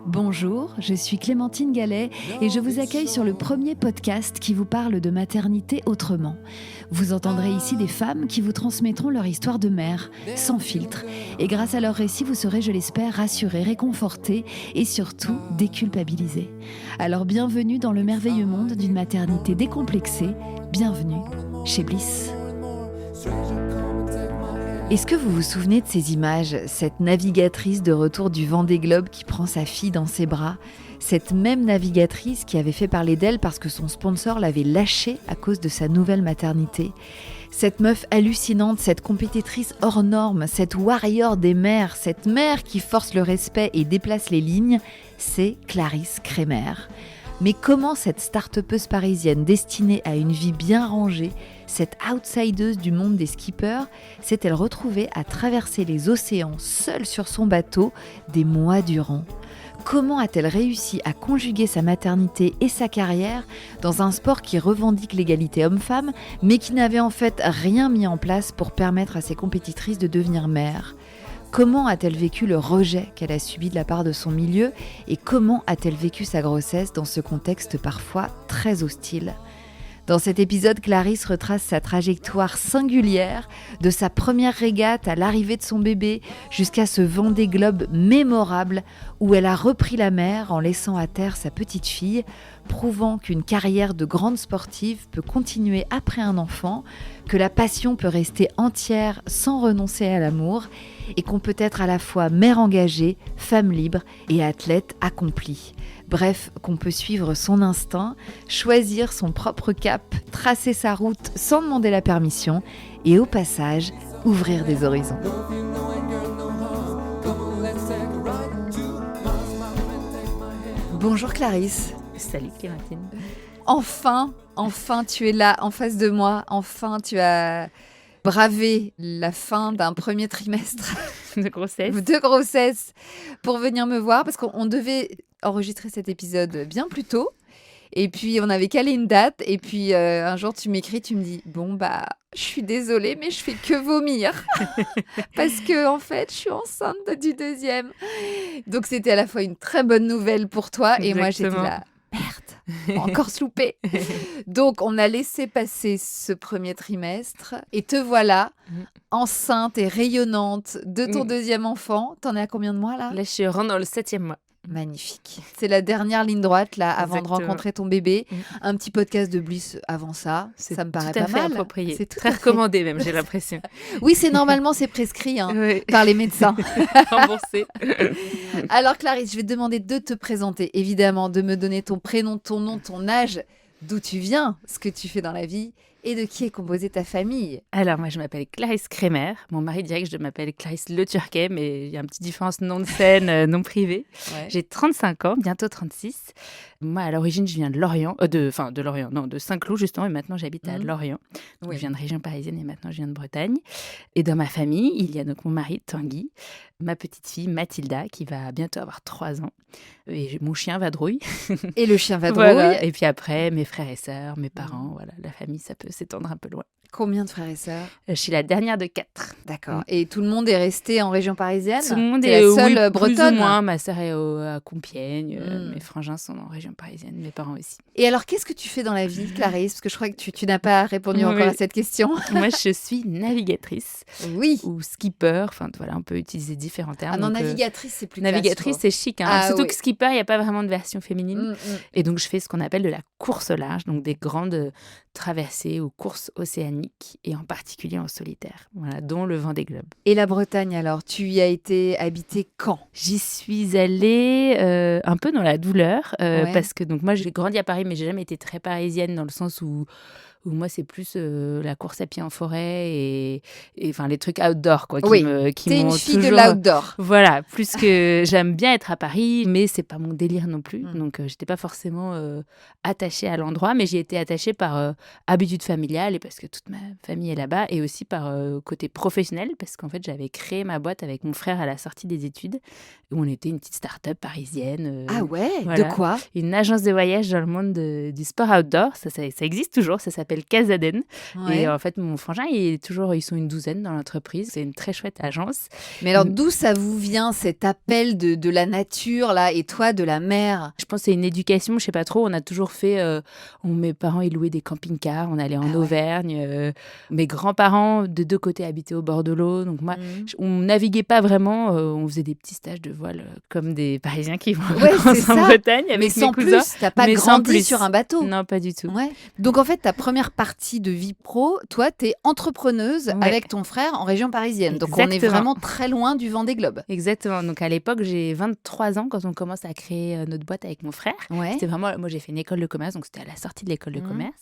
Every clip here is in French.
Bonjour, je suis Clémentine Gallet et je vous accueille sur le premier podcast qui vous parle de maternité autrement. Vous entendrez ici des femmes qui vous transmettront leur histoire de mère, sans filtre. Et grâce à leur récit, vous serez, je l'espère, rassurés, réconfortés et surtout déculpabilisés. Alors bienvenue dans le merveilleux monde d'une maternité décomplexée. Bienvenue chez Bliss. Est-ce que vous vous souvenez de ces images, cette navigatrice de retour du Vendée Globe qui prend sa fille dans ses bras, cette même navigatrice qui avait fait parler d'elle parce que son sponsor l'avait lâchée à cause de sa nouvelle maternité, cette meuf hallucinante, cette compétitrice hors norme, cette warrior des mères, cette mère qui force le respect et déplace les lignes, c'est Clarisse Kremer. Mais comment cette start-upeuse parisienne destinée à une vie bien rangée, cette outsideuse du monde des skippers, s'est-elle retrouvée à traverser les océans seule sur son bateau des mois durant ? Comment a-t-elle réussi à conjuguer sa maternité et sa carrière dans un sport qui revendique l'égalité homme-femme, mais qui n'avait en fait rien mis en place pour permettre à ses compétitrices de devenir mères ? Comment a-t-elle vécu le rejet qu'elle a subi de la part de son milieu et comment a-t-elle vécu sa grossesse dans ce contexte parfois très hostile ? Dans cet épisode, Clarisse retrace sa trajectoire singulière, de sa première régate à l'arrivée de son bébé jusqu'à ce Vendée Globe mémorable où elle a repris la mer en laissant à terre sa petite fille, prouvant qu'une carrière de grande sportive peut continuer après un enfant, que la passion peut rester entière sans renoncer à l'amour et qu'on peut être à la fois mère engagée, femme libre et athlète accomplie. Bref, qu'on peut suivre son instinct, choisir son propre cap, tracer sa route sans demander la permission et au passage, ouvrir des horizons. Bonjour Clarisse. Salut Clémentine. Enfin tu es là en face de moi, enfin tu as bravé la fin d'un premier trimestre de grossesse pour venir me voir parce qu'on devait enregistrer cet épisode bien plus tôt et puis on avait calé une date et puis un jour tu m'écris, tu me dis bon je suis désolée mais je fais que vomir parce que en fait je suis enceinte du deuxième, donc c'était à la fois une très bonne nouvelle pour toi. Exactement. Et moi j'étais là merde, encore se louper. Donc on a laissé passer ce premier trimestre et te voilà enceinte et rayonnante de ton deuxième enfant. T'en es à combien de mois là ? Là je rentre dans le 7e mois. Magnifique. C'est la dernière ligne droite là avant de rencontrer ton bébé. Un petit podcast de Bliss avant ça. Ça me paraît pas mal. Approprié. C'est très recommandé même, j'ai l'impression. Oui, c'est prescrit par les médecins. Remboursé. Alors Clarisse, je vais te demander de te présenter, évidemment, de me donner ton prénom, ton nom, ton âge, d'où tu viens, ce que tu fais dans la vie et de qui est composée ta famille. Alors moi je m'appelle Clarisse Kremer. Mon mari dirait que je m'appelle Clarisse Le Turquet, mais il y a une petite différence nom de scène, nom privé. Ouais. J'ai 35 ans, bientôt 36. Moi à l'origine je viens de Lorient, de Saint-Cloud justement, et maintenant j'habite à Lorient. Donc, je viens de région parisienne et maintenant je viens de Bretagne. Et dans ma famille, il y a donc mon mari Tanguy, ma petite fille Mathilda qui va bientôt avoir 3 ans. Et mon chien Vadrouille. Et le chien Vadrouille. Voilà. Et puis après, mes frères et sœurs, mes parents, voilà, la famille, ça peut s'étendre un peu loin. Combien de frères et sœurs ? Je suis la dernière de 4. D'accord. Et tout le monde est resté en région parisienne ? Tout le monde est la seule bretonne ? Plus ou moins. Ma sœur est à Compiègne. Mes frangins sont en région parisienne. Mes parents aussi. Et alors, qu'est-ce que tu fais dans la vie, Clarisse ? Parce que je crois que tu n'as pas répondu encore à cette question. Moi, je suis navigatrice. Oui. Ou skipper. Enfin, voilà, on peut utiliser différents termes. Ah non, navigatrice, c'est plus navigatrice, c'est chic. Surtout que skipper, il n'y a pas vraiment de version féminine. Et donc, je fais ce qu'on appelle de la course au large. Donc, des grandes traversées ou courses océaniques. Et en particulier en solitaire. Voilà, dont le Vendée Globe. Et la Bretagne, alors, tu y as été habitée quand ? J'y suis allée un peu dans la douleur. Parce que donc, moi, j'ai grandi à Paris, mais j'ai jamais été très parisienne dans le sens où moi, c'est plus la course à pied en forêt et enfin, les trucs outdoor, quoi. Qui t'es m'ont une fille toujours... de l'outdoor. Voilà, plus que j'aime bien être à Paris, mais c'est pas mon délire non plus. Donc, j'étais pas forcément attachée à l'endroit, mais j'y étais attachée par habitude familiale et parce que toute ma famille est là-bas et aussi par côté professionnel, parce qu'en fait, j'avais créé ma boîte avec mon frère à la sortie des études où on était une petite start-up parisienne. Ah ouais, voilà, de quoi ? Une agence de voyage dans le monde du sport outdoor. Ça existe toujours, ça s'appelle s'appelle Casaden. Ouais. Et en fait, mon frangin, ils sont une douzaine dans l'entreprise. C'est une très chouette agence. Mais alors, d'où ça vous vient cet appel de la nature, là, et toi, de la mer? Je pense que c'est une éducation, je sais pas trop. On a toujours fait... mes parents, ils louaient des camping-cars. On allait en Auvergne. Mes grands-parents, de deux côtés, habitaient au bord de l'eau. Donc moi, on naviguait pas vraiment. On faisait des petits stages de voile comme des Parisiens qui vont en vacances en Bretagne avec mais sans mes cousins. Plus, t'as pas grandi sur un bateau. Non, pas du tout. Ouais. Donc en fait, ta première partie de vie pro, toi, t'es entrepreneuse avec ton frère en région parisienne. Donc on est vraiment très loin du Vendée Globe. Exactement. Donc à l'époque, j'ai 23 ans quand on commence à créer notre boîte avec mon frère. Ouais. C'était vraiment, moi j'ai fait une école de commerce, donc c'était à la sortie de l'école de commerce.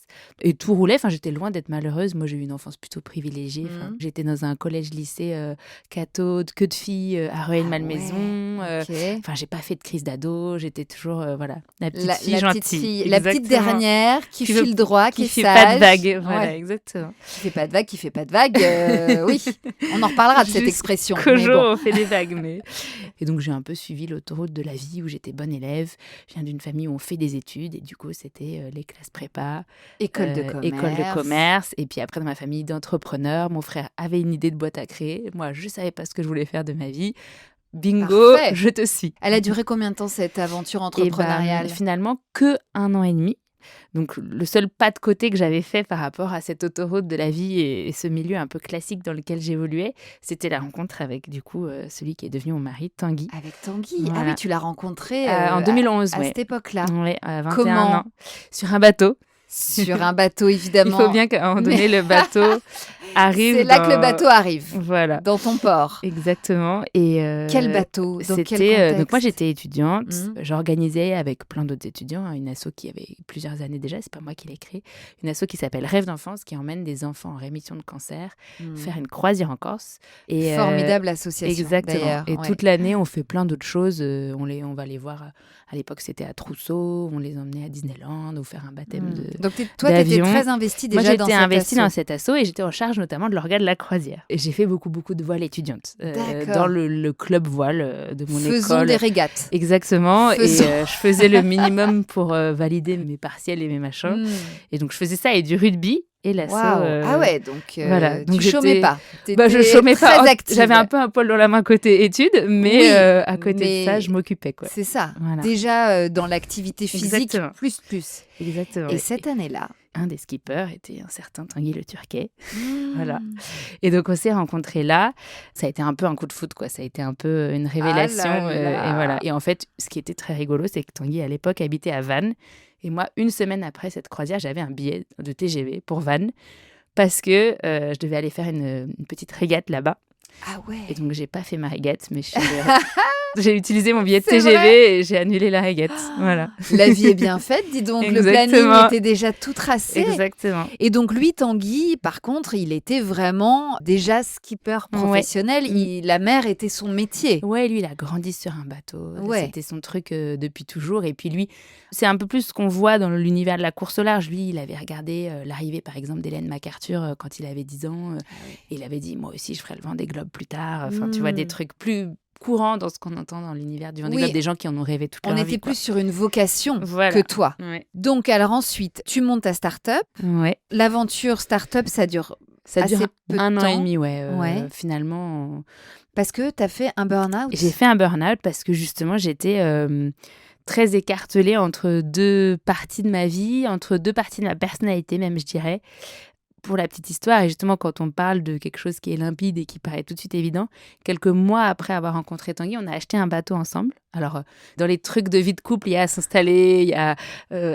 Et tout roulait, j'étais loin d'être malheureuse. Moi j'ai eu une enfance plutôt privilégiée. J'étais dans un collège-lycée catho, que de filles à Rueil-Malmaison. J'ai pas fait de crise d'ado, j'étais toujours la petite fille gentille. La petite dernière qui file droit, qui fait sage. Pas de vagues. Voilà, exactement. Qui fait pas de vagues, qui fait pas de vagues. Oui, on en reparlera de cette expression. Qu'au jour, on fait des vagues. Et donc j'ai un peu suivi l'autoroute de la vie où j'étais bonne élève. Je viens d'une famille où on fait des études et du coup c'était les classes prépa, école de commerce. Et puis après dans ma famille d'entrepreneurs, mon frère avait une idée de boîte à créer. Moi je savais pas ce que je voulais faire de ma vie. Bingo, parfait. Je te suis. Elle a duré combien de temps cette aventure entrepreneuriale? Finalement, que 1 an et demi. Donc, le seul pas de côté que j'avais fait par rapport à cette autoroute de la vie et ce milieu un peu classique dans lequel j'évoluais, c'était la rencontre avec, du coup, celui qui est devenu mon mari, Tanguy. Avec Tanguy. Voilà. Ah oui, tu l'as rencontré en 2011, à cette époque-là. Oui, à 21 ans. Sur un bateau. Sur un bateau, évidemment. Il faut bien qu'à un moment donné, le bateau arrive. C'est là que le bateau arrive. Voilà. Dans ton port. Exactement. Et quel bateau? Dans quel contexte? Donc moi, j'étais étudiante. J'organisais avec plein d'autres étudiants une asso qui avait plusieurs années déjà. C'est pas moi qui l'ai créée. Une asso qui s'appelle Rêve d'enfance, qui emmène des enfants en rémission de cancer faire une croisière en Corse. Et, formidable association. Exactement. Et toute l'année, on fait plein d'autres choses. On va les voir. À l'époque, c'était à Trousseau. On les emmenait à Disneyland ou faire un baptême de. Donc toi, tu étais très investie déjà dans cette asso. Moi, j'étais investie dans cette asso et j'étais en charge notamment de l'orga de la croisière. Et j'ai fait beaucoup de voiles étudiantes dans le club voile de mon école. Faisons des régates. Exactement. Et je faisais le minimum pour valider mes partiels et mes machins. Et donc, je faisais ça et du rugby. Et l'asso. Ah ouais, donc, voilà. Donc tu chômais pas. Je chômais très pas. Active. J'avais un peu un poil dans la main côté études, mais à côté de ça, je m'occupais. Quoi. C'est ça. Voilà. Déjà dans l'activité physique, plus. Exactement. Et cette année-là, un des skippers était un certain Tanguy Le Turquet. Voilà. Et donc, on s'est rencontrés là. Ça a été un peu un coup de foudre, quoi. Ça a été un peu une révélation. Et voilà. Et en fait, ce qui était très rigolo, c'est que Tanguy, à l'époque, habitait à Vannes. Et moi, une semaine après cette croisière, j'avais un billet de TGV pour Vannes parce que je devais aller faire une petite régate là-bas. Ah ouais. Et donc, j'ai pas fait ma régate, mais j'ai utilisé mon billet de TGV et j'ai annulé la régate. Voilà. La vie est bien faite, dis donc. Exactement. Le planning était déjà tout tracé. Exactement. Et donc, lui, Tanguy, par contre, il était vraiment déjà skipper professionnel. Ouais. La mer était son métier. Ouais, lui, il a grandi sur un bateau. Ouais. C'était son truc depuis toujours. Et puis lui, c'est un peu plus ce qu'on voit dans l'univers de la course au large. Lui, il avait regardé l'arrivée, par exemple, d'Hélène MacArthur quand il avait 10 ans. Et il avait dit, moi aussi, je ferai le Vendée Globe plus tard. Enfin, tu vois, des trucs plus courant dans ce qu'on entend dans l'univers du Vendée Globe, des gens qui en ont rêvé toute leur vie. On était plus sur une vocation voilà. que toi. Ouais. Donc, alors ensuite, tu montes ta start-up. Ouais. L'aventure start-up, ça dure assez peu de temps. 1 an et demi, finalement. Parce que tu as fait un burn-out. J'ai fait un burn-out parce que justement, j'étais très écartelée entre 2 parties de ma vie, entre 2 parties de ma personnalité même, je dirais. Pour la petite histoire, et justement quand on parle de quelque chose qui est limpide et qui paraît tout de suite évident, quelques mois après avoir rencontré Tanguy, on a acheté un bateau ensemble. Alors, dans les trucs de vie de couple, il y a s'installer, il y a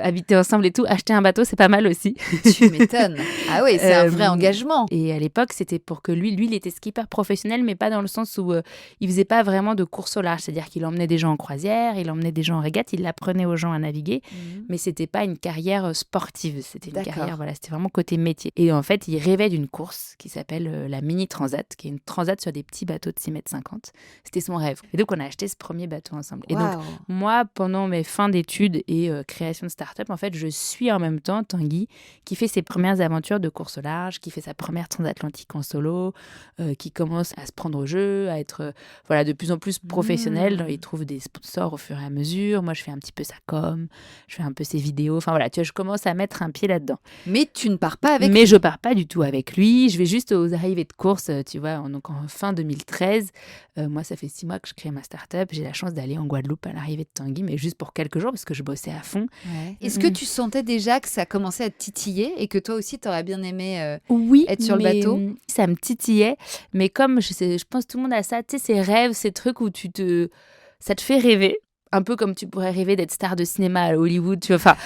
habiter ensemble et tout. Acheter un bateau, c'est pas mal aussi. Tu m'étonnes. Ah oui, c'est un vrai engagement. Et à l'époque, c'était pour que lui, il était skipper professionnel, mais pas dans le sens où il faisait pas vraiment de course au large. C'est-à-dire qu'il emmenait des gens en croisière, il emmenait des gens en régate, il apprenait aux gens à naviguer, mais c'était pas une carrière sportive. C'était une carrière, c'était vraiment côté métier. Et en fait, il rêvait d'une course qui s'appelle la Mini Transat, qui est une transat sur des petits bateaux de 6,50 m. C'était son rêve. Et donc, on a acheté ce premier bateau ensemble. ensemble. Et donc, moi, pendant mes fins d'études et création de start-up, en fait, je suis en même temps Tanguy, qui fait ses premières aventures de course au large, qui fait sa première transatlantique en solo, qui commence à se prendre au jeu, à être de plus en plus professionnel. Il trouve des sponsors au fur et à mesure. Moi, je fais un petit peu sa com, je fais un peu ses vidéos. Enfin voilà, tu vois, je commence à mettre un pied là-dedans. Mais tu ne pars pas avec lui. Mais je pars pas du tout avec lui. Je vais juste aux arrivées de course, tu vois, donc en fin 2013. Moi, ça fait 6 mois que je crée ma start-up. J'ai la chance d'aller en Guadeloupe à l'arrivée de Tanguy, mais juste pour quelques jours parce que je bossais à fond. Ouais. Est-ce que tu sentais déjà que ça commençait à te titiller et que toi aussi, tu aurais bien aimé oui, être sur le bateau? Ça me titillait. Mais comme je pense que tout le monde a ça, tu sais, ces rêves, ces trucs où ça te fait rêver. Un peu comme tu pourrais rêver d'être star de cinéma à Hollywood, tu vois. Enfin,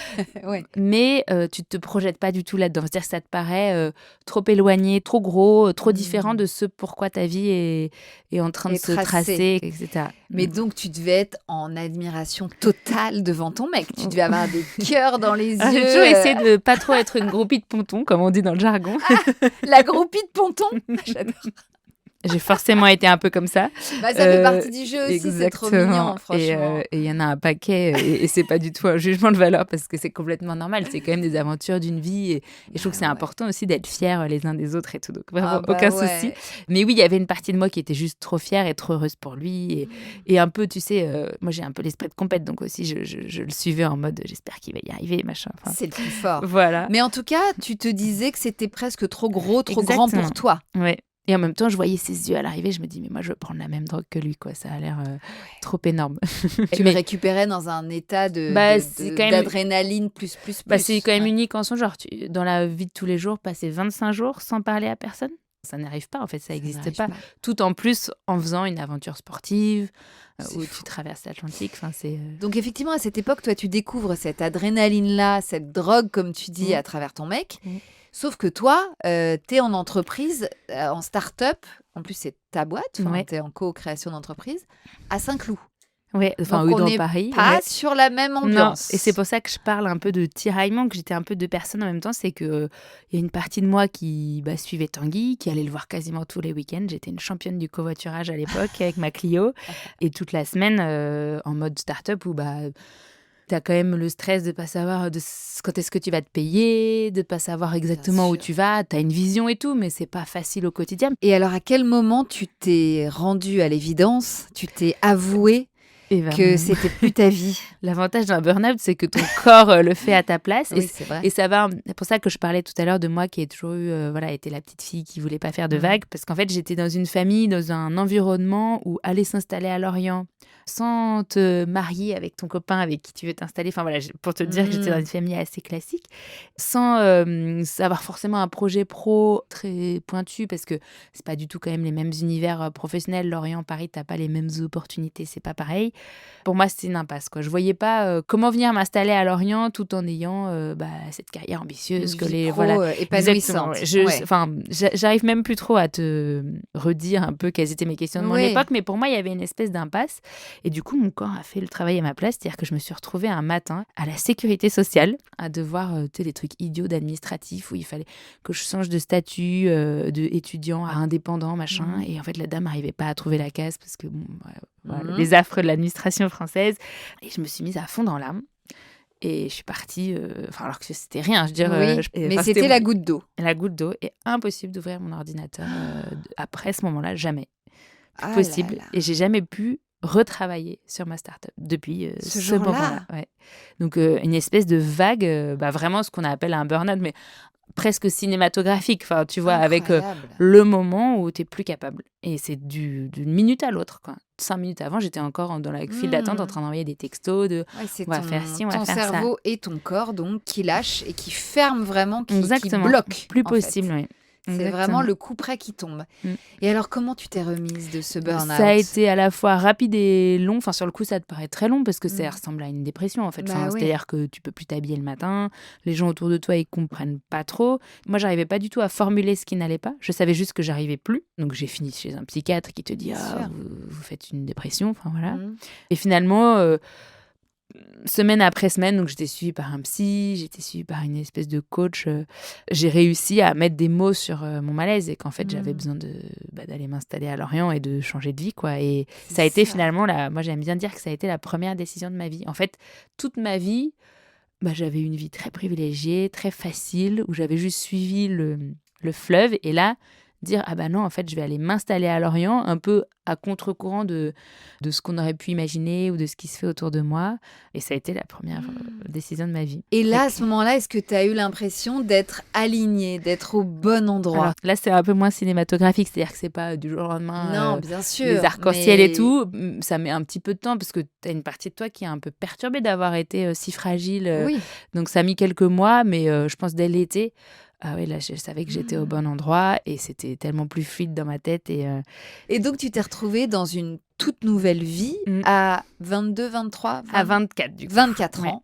ouais. Mais tu te projettes pas du tout là-dedans. C'est-à-dire que ça te paraît trop éloigné, trop gros, trop différent de ce pourquoi ta vie est en train de se tracer, etc. Mais donc, tu devais être en admiration totale devant ton mec. Tu devais avoir des cœurs dans les yeux. J'ai toujours essayé de pas trop être une groupie de ponton, comme on dit dans le jargon. La groupie de ponton. J'adore. J'ai forcément été un peu comme ça. Ça fait partie du jeu aussi, c'est trop mignon, franchement. Et il y en a un paquet, et c'est pas du tout un jugement de valeur parce que c'est complètement normal. C'est quand même des aventures d'une vie, et je trouve que c'est important aussi d'être fiers les uns des autres et tout. Donc vraiment, aucun souci. Mais oui, il y avait une partie de moi qui était juste trop fière et trop heureuse pour lui. Et un peu, tu sais, moi j'ai un peu l'esprit de compète, donc aussi je le suivais en mode j'espère qu'il va y arriver, machin. Enfin, c'est le plus fort. Voilà. Mais en tout cas, tu te disais que c'était presque trop gros, trop grand pour toi. Ouais. Et en même temps, je voyais ses yeux à l'arrivée. Je me dis, mais moi, je veux prendre la même drogue que lui, quoi. Ça a l'air trop énorme. Tu le récupérais dans un état d'adrénaline plus. C'est quand même unique en son genre. Dans la vie de tous les jours, passer 25 jours sans parler à personne, ça n'arrive pas. En fait, ça n'existe pas. Tout en plus, en faisant une aventure sportive où tu traverses l'Atlantique. Enfin, Donc, effectivement, à cette époque, toi, tu découvres cette adrénaline-là, cette drogue, comme tu dis, à travers ton mec. Sauf que toi, t'es en entreprise, en start-up, en plus c'est ta boîte, t'es en co-création d'entreprise, à Saint-Cloud. Oui, enfin, donc, dans Paris. Pas sur la même ambiance. Non. Et c'est pour ça que je parle un peu de tiraillement, que j'étais un peu deux personnes en même temps. C'est qu'il y a une partie de moi qui suivait Tanguy, qui allait le voir quasiment tous les week-ends. J'étais une championne du covoiturage à l'époque avec ma Clio. Et toute la semaine, en mode start-up, où t'as quand même le stress de ne pas savoir quand est-ce que tu vas te payer, de ne pas savoir exactement où tu vas. T'as une vision et tout, mais c'est pas facile au quotidien. Et alors, à quel moment tu t'es rendue à l'évidence, tu t'es avouée que c'était plus ta vie? L'avantage d'un burn-out, c'est que ton corps le fait à ta place. Oui, c'est vrai. Et ça va. C'est pour ça que je parlais tout à l'heure de moi qui ai toujours eu, été la petite fille qui voulait pas faire de vagues. Parce qu'en fait, j'étais dans une famille, dans un environnement où aller s'installer à Lorient sans te marier avec ton copain avec qui tu veux t'installer. Enfin voilà, pour te dire que j'étais dans une famille assez classique, sans avoir forcément un projet pro très pointu, parce que c'est pas du tout quand même les mêmes univers professionnels. Lorient, Paris, t'as pas les mêmes opportunités, c'est pas pareil. Pour moi, c'était une impasse, quoi. Je voyais pas comment venir m'installer à Lorient tout en ayant cette carrière ambitieuse que les épanouissante. J'arrive même plus trop à te redire un peu quelles étaient mes questions de mon époque, mais pour moi, il y avait une espèce d'impasse. Et du coup, mon corps a fait le travail à ma place, c'est-à-dire que je me suis retrouvée un matin à la sécurité sociale, à devoir, des trucs idiots d'administratif où il fallait que je change de statut d'étudiant à indépendant, machin. Et en fait, la dame n'arrivait pas à trouver la case parce que, les affres de l'administration française. Et je me suis mise à fond dans l'âme. Et je suis partie, alors que c'était rien, je dirais. Mais c'était la goutte d'eau. La goutte d'eau. Et impossible d'ouvrir mon ordinateur après ce moment-là, jamais. Possible. Et j'ai jamais pu retravailler sur ma start-up depuis ce moment-là. Ouais. Donc, une espèce de vague, vraiment ce qu'on appelle un burn-out, mais presque cinématographique, enfin, tu vois, avec le moment où tu n'es plus capable. Et c'est d'une minute à l'autre, quoi. 5 minutes avant, j'étais encore dans la file d'attente en train d'envoyer des textos de on va faire ci, on va faire ça. Ton cerveau et ton corps, donc, qui lâchent et qui ferment vraiment, qui Exactement. bloquent. Plus possible, oui. C'est vraiment le coup près qui tombe. Et alors, comment tu t'es remise de ce burn-out? Ça a été à la fois rapide et long. Enfin, sur le coup, ça te paraît très long parce que ça ressemble à une dépression, en fait. C'est-à-dire que tu peux plus t'habiller le matin. Les gens autour de toi, ils comprennent pas trop. Moi, j'arrivais pas du tout à formuler ce qui n'allait pas. Je savais juste que j'arrivais plus. Donc, j'ai fini chez un psychiatre qui te dit vous faites une dépression. Enfin, voilà. Et finalement... semaine après semaine, donc j'étais suivie par un psy, j'étais suivie par une espèce de coach. J'ai réussi à mettre des mots sur mon malaise et qu'en fait, j'avais besoin d'aller m'installer à Lorient et de changer de vie, quoi. Et ça a été finalement, moi j'aime bien dire que ça a été la première décision de ma vie. En fait, toute ma vie, j'avais une vie très privilégiée, très facile, où j'avais juste suivi le fleuve. Et là, dire non, en fait, je vais aller m'installer à Lorient, un peu à contre-courant de ce qu'on aurait pu imaginer ou de ce qui se fait autour de moi. Et ça a été la première décision de ma vie. Et là, à ce moment-là, est-ce que tu as eu l'impression d'être alignée, d'être au bon endroit? Alors, là, c'est un peu moins cinématographique, c'est-à-dire que c'est pas du jour au lendemain. Non, bien sûr. Les arcs-en-ciel et tout, ça met un petit peu de temps parce que tu as une partie de toi qui est un peu perturbée d'avoir été si fragile. Oui. Donc, ça a mis quelques mois, mais je pense dès l'été. Ah oui, là, je savais que j'étais au bon endroit et c'était tellement plus fluide dans ma tête. Et donc, tu t'es retrouvée dans une toute nouvelle vie à 22, 23 à 24, du coup. 24 ans.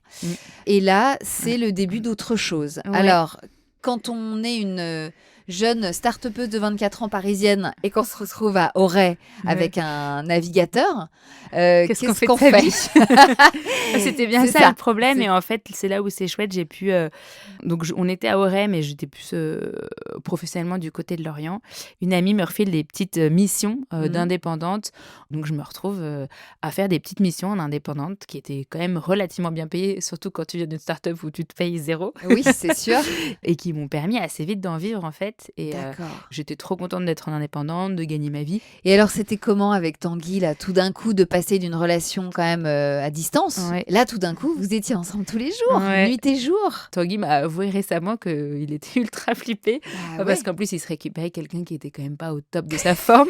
Et là, c'est le début d'autre chose. Ouais. Alors, quand on est une jeune start-upeuse de 24 ans parisienne et qu'on se retrouve à Auray avec un navigateur, qu'est-ce qu'on fait? C'était bien ça le problème. Et en fait, c'est là où c'est chouette. J'ai pu... Donc, on était à Auray, mais j'étais plus professionnellement du côté de Lorient. Une amie me refile des petites missions d'indépendante. Donc, je me retrouve à faire des petites missions en indépendante qui étaient quand même relativement bien payées, surtout quand tu viens d'une start-up où tu te payes 0. Oui, c'est sûr. Et qui m'ont permis assez vite d'en vivre, en fait. Et j'étais trop contente d'être en indépendante, de gagner ma vie. Et alors, c'était comment avec Tanguy, là, tout d'un coup, de passer d'une relation quand même à distance? Là, tout d'un coup, vous étiez ensemble tous les jours, nuit et jour. Tanguy m'a avoué récemment qu'il était ultra flippé, parce qu'en plus, il se récupérait quelqu'un qui était quand même pas au top de sa forme.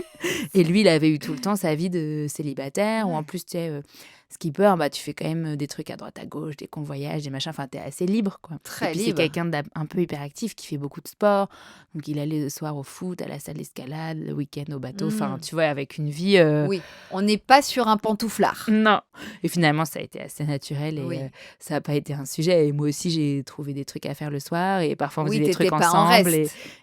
Et lui, il avait eu tout le temps sa vie de célibataire, ou en plus, tu sais... skipper, tu fais quand même des trucs à droite à gauche, des convoyages, des machins, enfin t'es assez libre, quoi. Très libre. C'est quelqu'un d'un peu hyperactif qui fait beaucoup de sport, donc il allait le soir au foot, à la salle d'escalade, le week-end au bateau, enfin tu vois, avec une vie... Oui, on n'est pas sur un pantouflard. Non. Et finalement, ça a été assez naturel et ça n'a pas été un sujet. Et moi aussi, j'ai trouvé des trucs à faire le soir et parfois on faisait des trucs ensemble.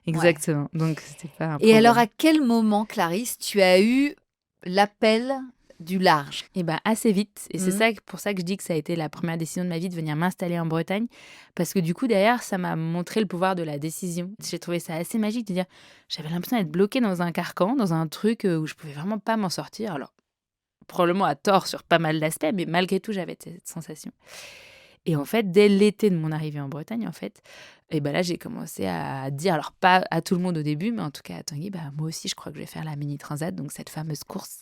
Exactement. Donc c'était pas un problème. Et alors, à quel moment, Clarisse, tu as eu l'appel du large? Et assez vite. Et c'est pour ça que je dis que ça a été la première décision de ma vie de venir m'installer en Bretagne. Parce que du coup, derrière, ça m'a montré le pouvoir de la décision. J'ai trouvé ça assez magique de dire, j'avais l'impression d'être bloquée dans un carcan, dans un truc où je pouvais vraiment pas m'en sortir. Alors, probablement à tort sur pas mal d'aspects, mais malgré tout, j'avais cette sensation. Et en fait, dès l'été de mon arrivée en Bretagne, en fait, et là, j'ai commencé à dire, alors pas à tout le monde au début, mais en tout cas à Tanguy, moi aussi, je crois que je vais faire la Mini Transat, donc cette fameuse course.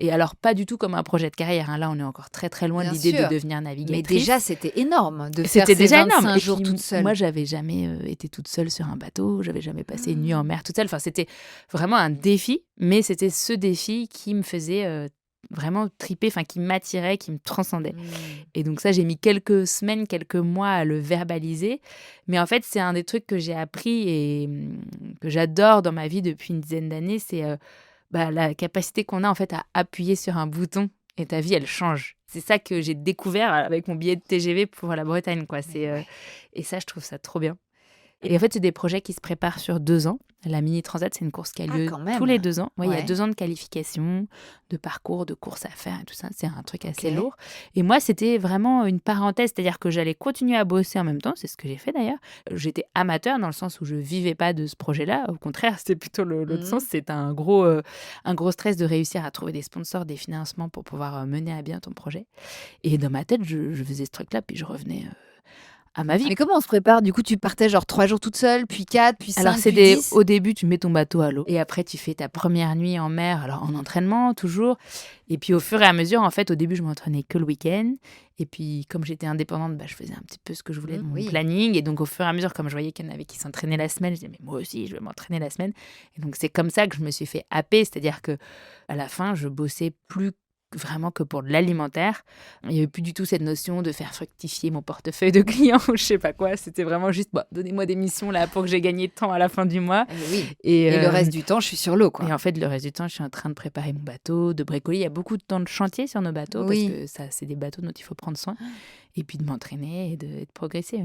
Et alors, pas du tout comme un projet de carrière. Là, on est encore très, très loin de l'idée de devenir navigatrice. Mais déjà, c'était énorme de faire ces 25 jours toute seule. Moi, j'avais jamais été toute seule sur un bateau. J'avais jamais passé une nuit en mer toute seule. Enfin, c'était vraiment un défi. Mais c'était ce défi qui me faisait vraiment triper, qui m'attirait, qui me transcendait. Et donc ça, j'ai mis quelques semaines, quelques mois à le verbaliser. Mais en fait, c'est un des trucs que j'ai appris et que j'adore dans ma vie depuis une dizaine d'années. C'est... la capacité qu'on a en fait à appuyer sur un bouton et ta vie elle change. C'est ça que j'ai découvert avec mon billet de TGV pour la Bretagne, quoi. Et ça, je trouve ça trop bien. Et en fait, c'est des projets qui se préparent sur 2 ans. La Mini Transat, c'est une course qui a lieu tous les 2 ans. Il y a 2 ans de qualification, de parcours, de courses à faire et tout ça. C'est un truc assez lourd. Et moi, c'était vraiment une parenthèse. C'est-à-dire que j'allais continuer à bosser en même temps. C'est ce que j'ai fait d'ailleurs. J'étais amateur dans le sens où je vivais pas de ce projet-là. Au contraire, c'était plutôt l'autre sens. C'était un gros stress de réussir à trouver des sponsors, des financements pour pouvoir mener à bien ton projet. Et dans ma tête, je faisais ce truc-là, puis je revenais... à ma vie. Mais comment on se prépare? Du coup, tu partais genre 3 jours toute seule, puis 4, puis 5, alors, puis 10. Au début, tu mets ton bateau à l'eau. Et après, tu fais ta première nuit en mer, alors en entraînement, toujours. Et puis, au fur et à mesure, en fait, au début, je m'entraînais que le week-end. Et puis, comme j'étais indépendante, je faisais un petit peu ce que je voulais de mon planning. Et donc, au fur et à mesure, comme je voyais qu'il y en avait qui s'entraînaient la semaine, je disais, mais moi aussi, je vais m'entraîner la semaine. Et donc, c'est comme ça que je me suis fait happer. C'est-à-dire que à la fin, je bossais plus vraiment que pour de l'alimentaire. Il n'y avait plus du tout cette notion de faire fructifier mon portefeuille de clients ou je sais pas quoi. C'était vraiment juste, donnez-moi des missions là pour que j'ai gagné de temps à la fin du mois. Et le reste du temps, je suis sur l'eau, quoi. Et en fait, le reste du temps, je suis en train de préparer mon bateau, de bricoler. Il y a beaucoup de temps de chantier sur nos bateaux parce que ça, c'est des bateaux dont il faut prendre soin. Et puis de m'entraîner et de progresser.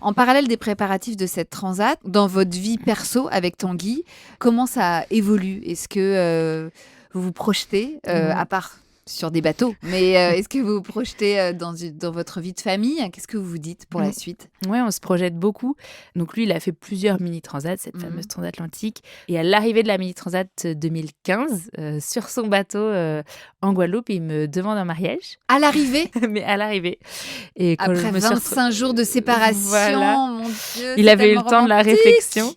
En parallèle des préparatifs de cette transat, dans votre vie perso avec Tanguy, comment ça évolue? Est-ce que vous vous projetez, à part sur des bateaux. Mais est-ce que vous vous projetez dans votre vie de famille? Qu'est-ce que vous vous dites pour la suite? Ouais, on se projette beaucoup. Donc lui, il a fait plusieurs mini-transats, cette fameuse transatlantique. Et à l'arrivée de la mini-transat 2015, sur son bateau en Guadeloupe, il me demande un mariage. À l'arrivée? Mais à l'arrivée. Et quand après 25 jours de séparation, voilà. Mon Dieu, il avait eu le temps de la romantique. réflexion.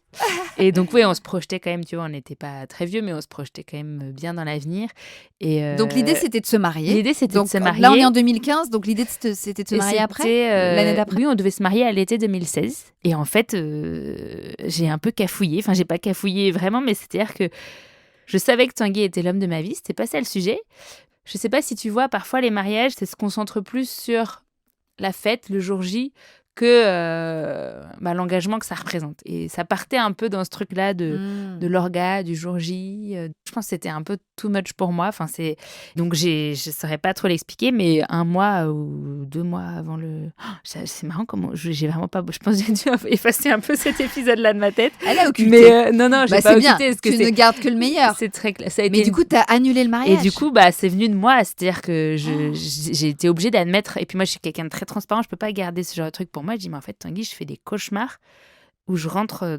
Et donc oui, on se projetait quand même, tu vois, on n'était pas très vieux, mais on se projetait quand même bien dans l'avenir. Et donc l'idée, c'était de se marier. L'idée, c'était de se marier. Là, on est en 2015, donc l'idée, c'était de se marier après, l'année d'après. Oui, on devait se marier à l'été 2016. Et en fait, j'ai un peu cafouillé. Enfin, j'ai pas cafouillé vraiment, mais c'est-à-dire que je savais que Tanguy était l'homme de ma vie. C'était pas ça le sujet. Je sais pas si tu vois, parfois les mariages, ça se concentre plus sur la fête, le jour J, que l'engagement que ça représente. Et ça partait un peu dans ce truc-là de l'orga, du jour J. Je pense que c'était un peu too much pour moi. Enfin, donc, je ne saurais pas trop l'expliquer, mais 1 mois ou 2 mois avant le... c'est marrant comment... J'ai vraiment pas... Je pense que j'ai dû effacer un peu cet épisode-là de ma tête. Elle a occulté. Mais non, j'ai pas bien. occulté. Tu ne gardes que le meilleur. C'est très clair. Ça a été mais du coup, tu as annulé le mariage. Et du coup, c'est venu de moi. C'est-à-dire que j'ai été obligée d'admettre... Et puis moi, je suis quelqu'un de très transparent. Je peux pas garder ce genre de truc pour moi. Je dis, mais en fait, Tanguy, je fais des cauchemars où je rentre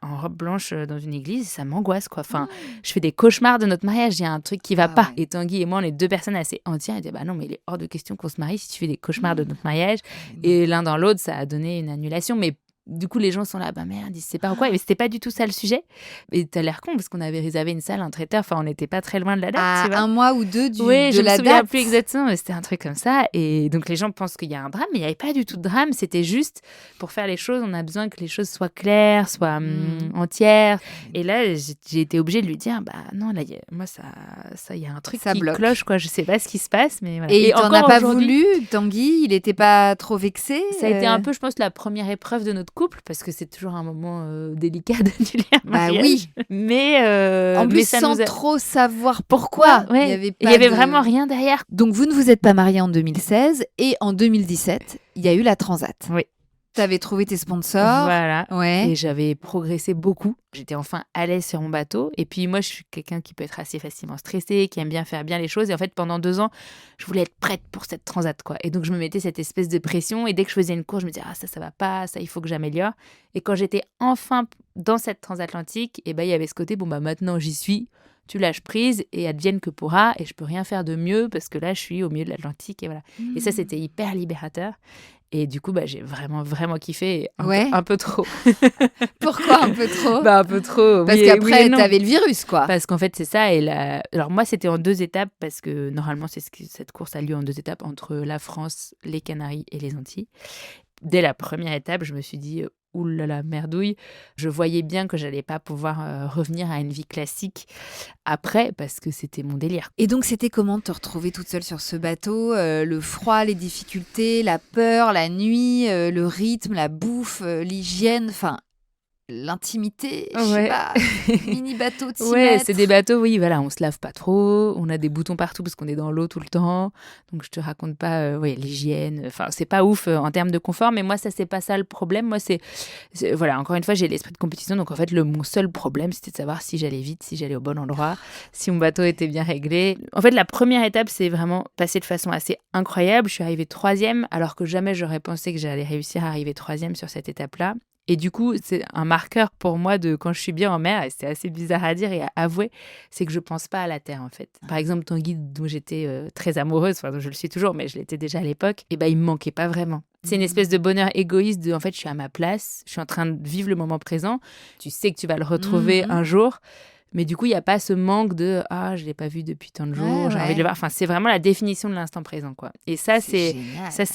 en robe blanche dans une église et ça m'angoisse, quoi. Enfin, je fais des cauchemars de notre mariage. Il y a un truc qui va pas. Ouais. Et Tanguy et moi, on est 2 personnes assez entières. Elle dit, non, mais il est hors de question qu'on se marie si tu fais des cauchemars de notre mariage. Et l'un dans l'autre, ça a donné une annulation. Mais du coup, les gens sont là, merde, ils sait pas pourquoi. Mais c'était pas du tout ça le sujet. Et t'as l'air con parce qu'on avait réservé une salle, un traiteur. Enfin, on n'était pas très loin de la date. Tu vois. 1 mois ou 2 de la date. Oui, je me souviens plus exactement, mais c'était un truc comme ça. Et donc, les gens pensent qu'il y a un drame, mais il n'y avait pas du tout de drame. C'était juste, pour faire les choses, on a besoin que les choses soient claires, soient entières. Et là, j'ai été obligée de lui dire, non, là, moi, il y a un truc qui cloche, quoi. Je sais pas ce qui se passe, mais voilà. Et t'en as pas voulu, Tanguy? Il était pas trop vexé? Ça a été un peu, je pense, la première épreuve de notre couple, parce que c'est toujours un moment délicat d'annuler un mariage. Oui. Mais en plus, ça sans trop savoir pourquoi. Ouais. Il y avait vraiment rien derrière. Donc, vous ne vous êtes pas mariés en 2016 et en 2017, il y a eu la Transat. Oui. Tu avais trouvé tes sponsors. Voilà. Ouais. Et j'avais progressé beaucoup. J'étais enfin à l'aise sur mon bateau. Et puis moi, je suis quelqu'un qui peut être assez facilement stressé, qui aime bien faire bien les choses. Et en fait, pendant 2 ans, je voulais être prête pour cette transat, quoi. Et donc, je me mettais cette espèce de pression. Et dès que je faisais une course, je me disais, ça va pas, ça, il faut que j'améliore. Et quand j'étais enfin dans cette transatlantique, il y avait ce côté, maintenant, j'y suis. Tu lâches prise et advienne que pourra. Et je peux rien faire de mieux parce que là, je suis au milieu de l'Atlantique. Et voilà. Et ça, c'était hyper libérateur. Et du coup, j'ai vraiment, vraiment kiffé. Un peu trop. Pourquoi un peu trop? Un peu trop. Parce qu'après, t'avais le virus, quoi. Parce qu'en fait, c'est ça. Alors moi, c'était en 2 étapes parce que normalement, cette course a lieu en 2 étapes entre la France, les Canaries et les Antilles. Dès la première étape, je me suis dit... oulala, merdouille. Je voyais bien que j'allais pas pouvoir revenir à une vie classique après parce que c'était mon délire. Et donc, c'était comment de te retrouver toute seule sur ce bateau? Le froid, les difficultés, la peur, la nuit, le rythme, la bouffe, l'hygiène, enfin... l'intimité, je sais pas, mini bateau de 6 mètres. C'est des bateaux, oui, voilà, on se lave pas trop, on a des boutons partout parce qu'on est dans l'eau tout le temps, donc je te raconte pas, l'hygiène, enfin, c'est pas ouf en termes de confort, mais moi, ça, c'est pas ça le problème, moi, voilà, encore une fois, j'ai l'esprit de compétition, donc en fait, mon seul problème, c'était de savoir si j'allais vite, si j'allais au bon endroit, si mon bateau était bien réglé. En fait, la première étape, c'est vraiment passé de façon assez incroyable, je suis arrivée 3e, alors que jamais j'aurais pensé que j'allais réussir à arriver 3e sur cette étape-là. Et du coup, c'est un marqueur pour moi de quand je suis bien en mer, et c'est assez bizarre à dire et à avouer, c'est que je pense pas à la terre, en fait. Par exemple, Tanguy, dont j'étais très amoureuse, enfin, dont je le suis toujours, mais je l'étais déjà à l'époque, et il me manquait pas vraiment. C'est une espèce de bonheur égoïste de, en fait, je suis à ma place, je suis en train de vivre le moment présent, tu sais que tu vas le retrouver un jour, mais du coup, il n'y a pas ce manque de « Ah, je ne l'ai pas vu depuis tant de jours, j'ai envie de le voir ». Enfin, c'est vraiment la définition de l'instant présent, quoi. Et ça, c'est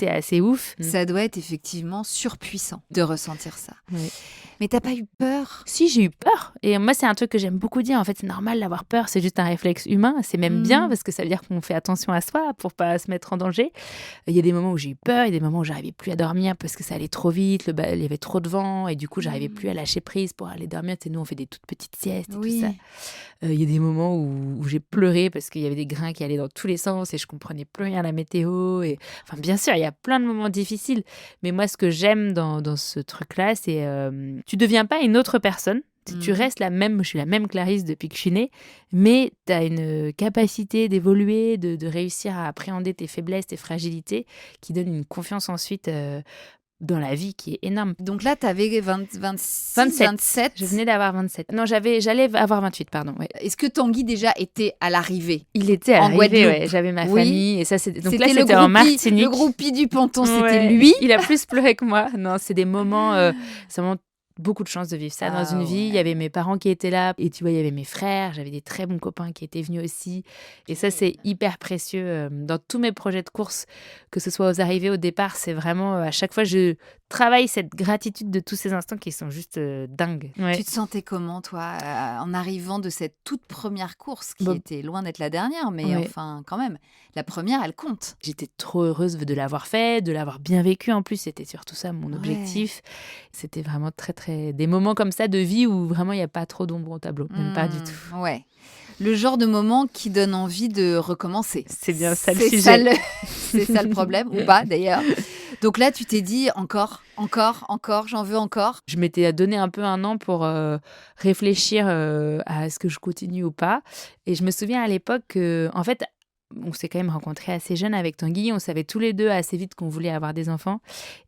assez ouf. Ça doit être effectivement surpuissant de ressentir ça. Oui. Mais t'as pas eu peur? Si, j'ai eu peur. Et moi, c'est un truc que j'aime beaucoup dire. En fait, c'est normal d'avoir peur. C'est juste un réflexe humain. C'est même bien parce que ça veut dire qu'on fait attention à soi pour pas se mettre en danger. Il y a des moments où j'ai eu peur. Il y a des moments où j'arrivais plus à dormir parce que ça allait trop vite. Il y avait trop de vent. Et du coup, j'arrivais plus à lâcher prise pour aller dormir. Tu sais, nous, on fait des toutes petites siestes et tout ça. Il y a des moments où j'ai pleuré parce qu'il y avait des grains qui allaient dans tous les sens et je comprenais plus rien à la météo. Enfin, bien sûr, il y a plein de moments difficiles. Mais moi, ce que j'aime dans ce truc-là, c'est tu deviens pas une autre personne. Tu restes la même, je suis la même Clarisse depuis que je suis née, mais tu as une capacité d'évoluer, de réussir à appréhender tes faiblesses, tes fragilités, qui donne une confiance ensuite dans la vie qui est énorme. Donc là, tu avais 27. Je venais d'avoir 27. Non, j'allais avoir 28, pardon. Ouais. Est-ce que Tanguy déjà était à l'arrivée? Il était à l'arrivée, ouais. J'avais ma famille. Et ça, donc là, c'était en Martinique. Le groupie du ponton, c'était lui. Il a plus pleuré que moi. Non, c'est des moments... c'est vraiment beaucoup de chance de vivre ça dans une vie. Il y avait mes parents qui étaient là. Et tu vois, il y avait mes frères. J'avais des très bons copains qui étaient venus aussi. Et ça, c'est hyper précieux. Dans tous mes projets de course, que ce soit aux arrivées, au départ, c'est vraiment... à chaque fois, je travaille cette gratitude de tous ces instants qui sont juste dingues. Ouais. Tu te sentais comment, toi, en arrivant de cette toute première course, qui était loin d'être la dernière, mais enfin, quand même, la première, elle compte. J'étais trop heureuse de l'avoir fait, de l'avoir bien vécu. En plus, c'était surtout ça, mon objectif. C'était vraiment des moments comme ça de vie où vraiment, il n'y a pas trop d'ombre au tableau. Même pas du tout. Ouais. Le genre de moment qui donne envie de recommencer. C'est bien ça le sujet. C'est ça le problème, ou pas d'ailleurs. Donc là, tu t'es dit encore, j'en veux encore. Je m'étais donné un peu un an pour réfléchir à est-ce que je continue ou pas. Et je me souviens à l'époque en fait, on s'est quand même rencontrés assez jeunes avec Tanguy. On savait tous les deux assez vite qu'on voulait avoir des enfants.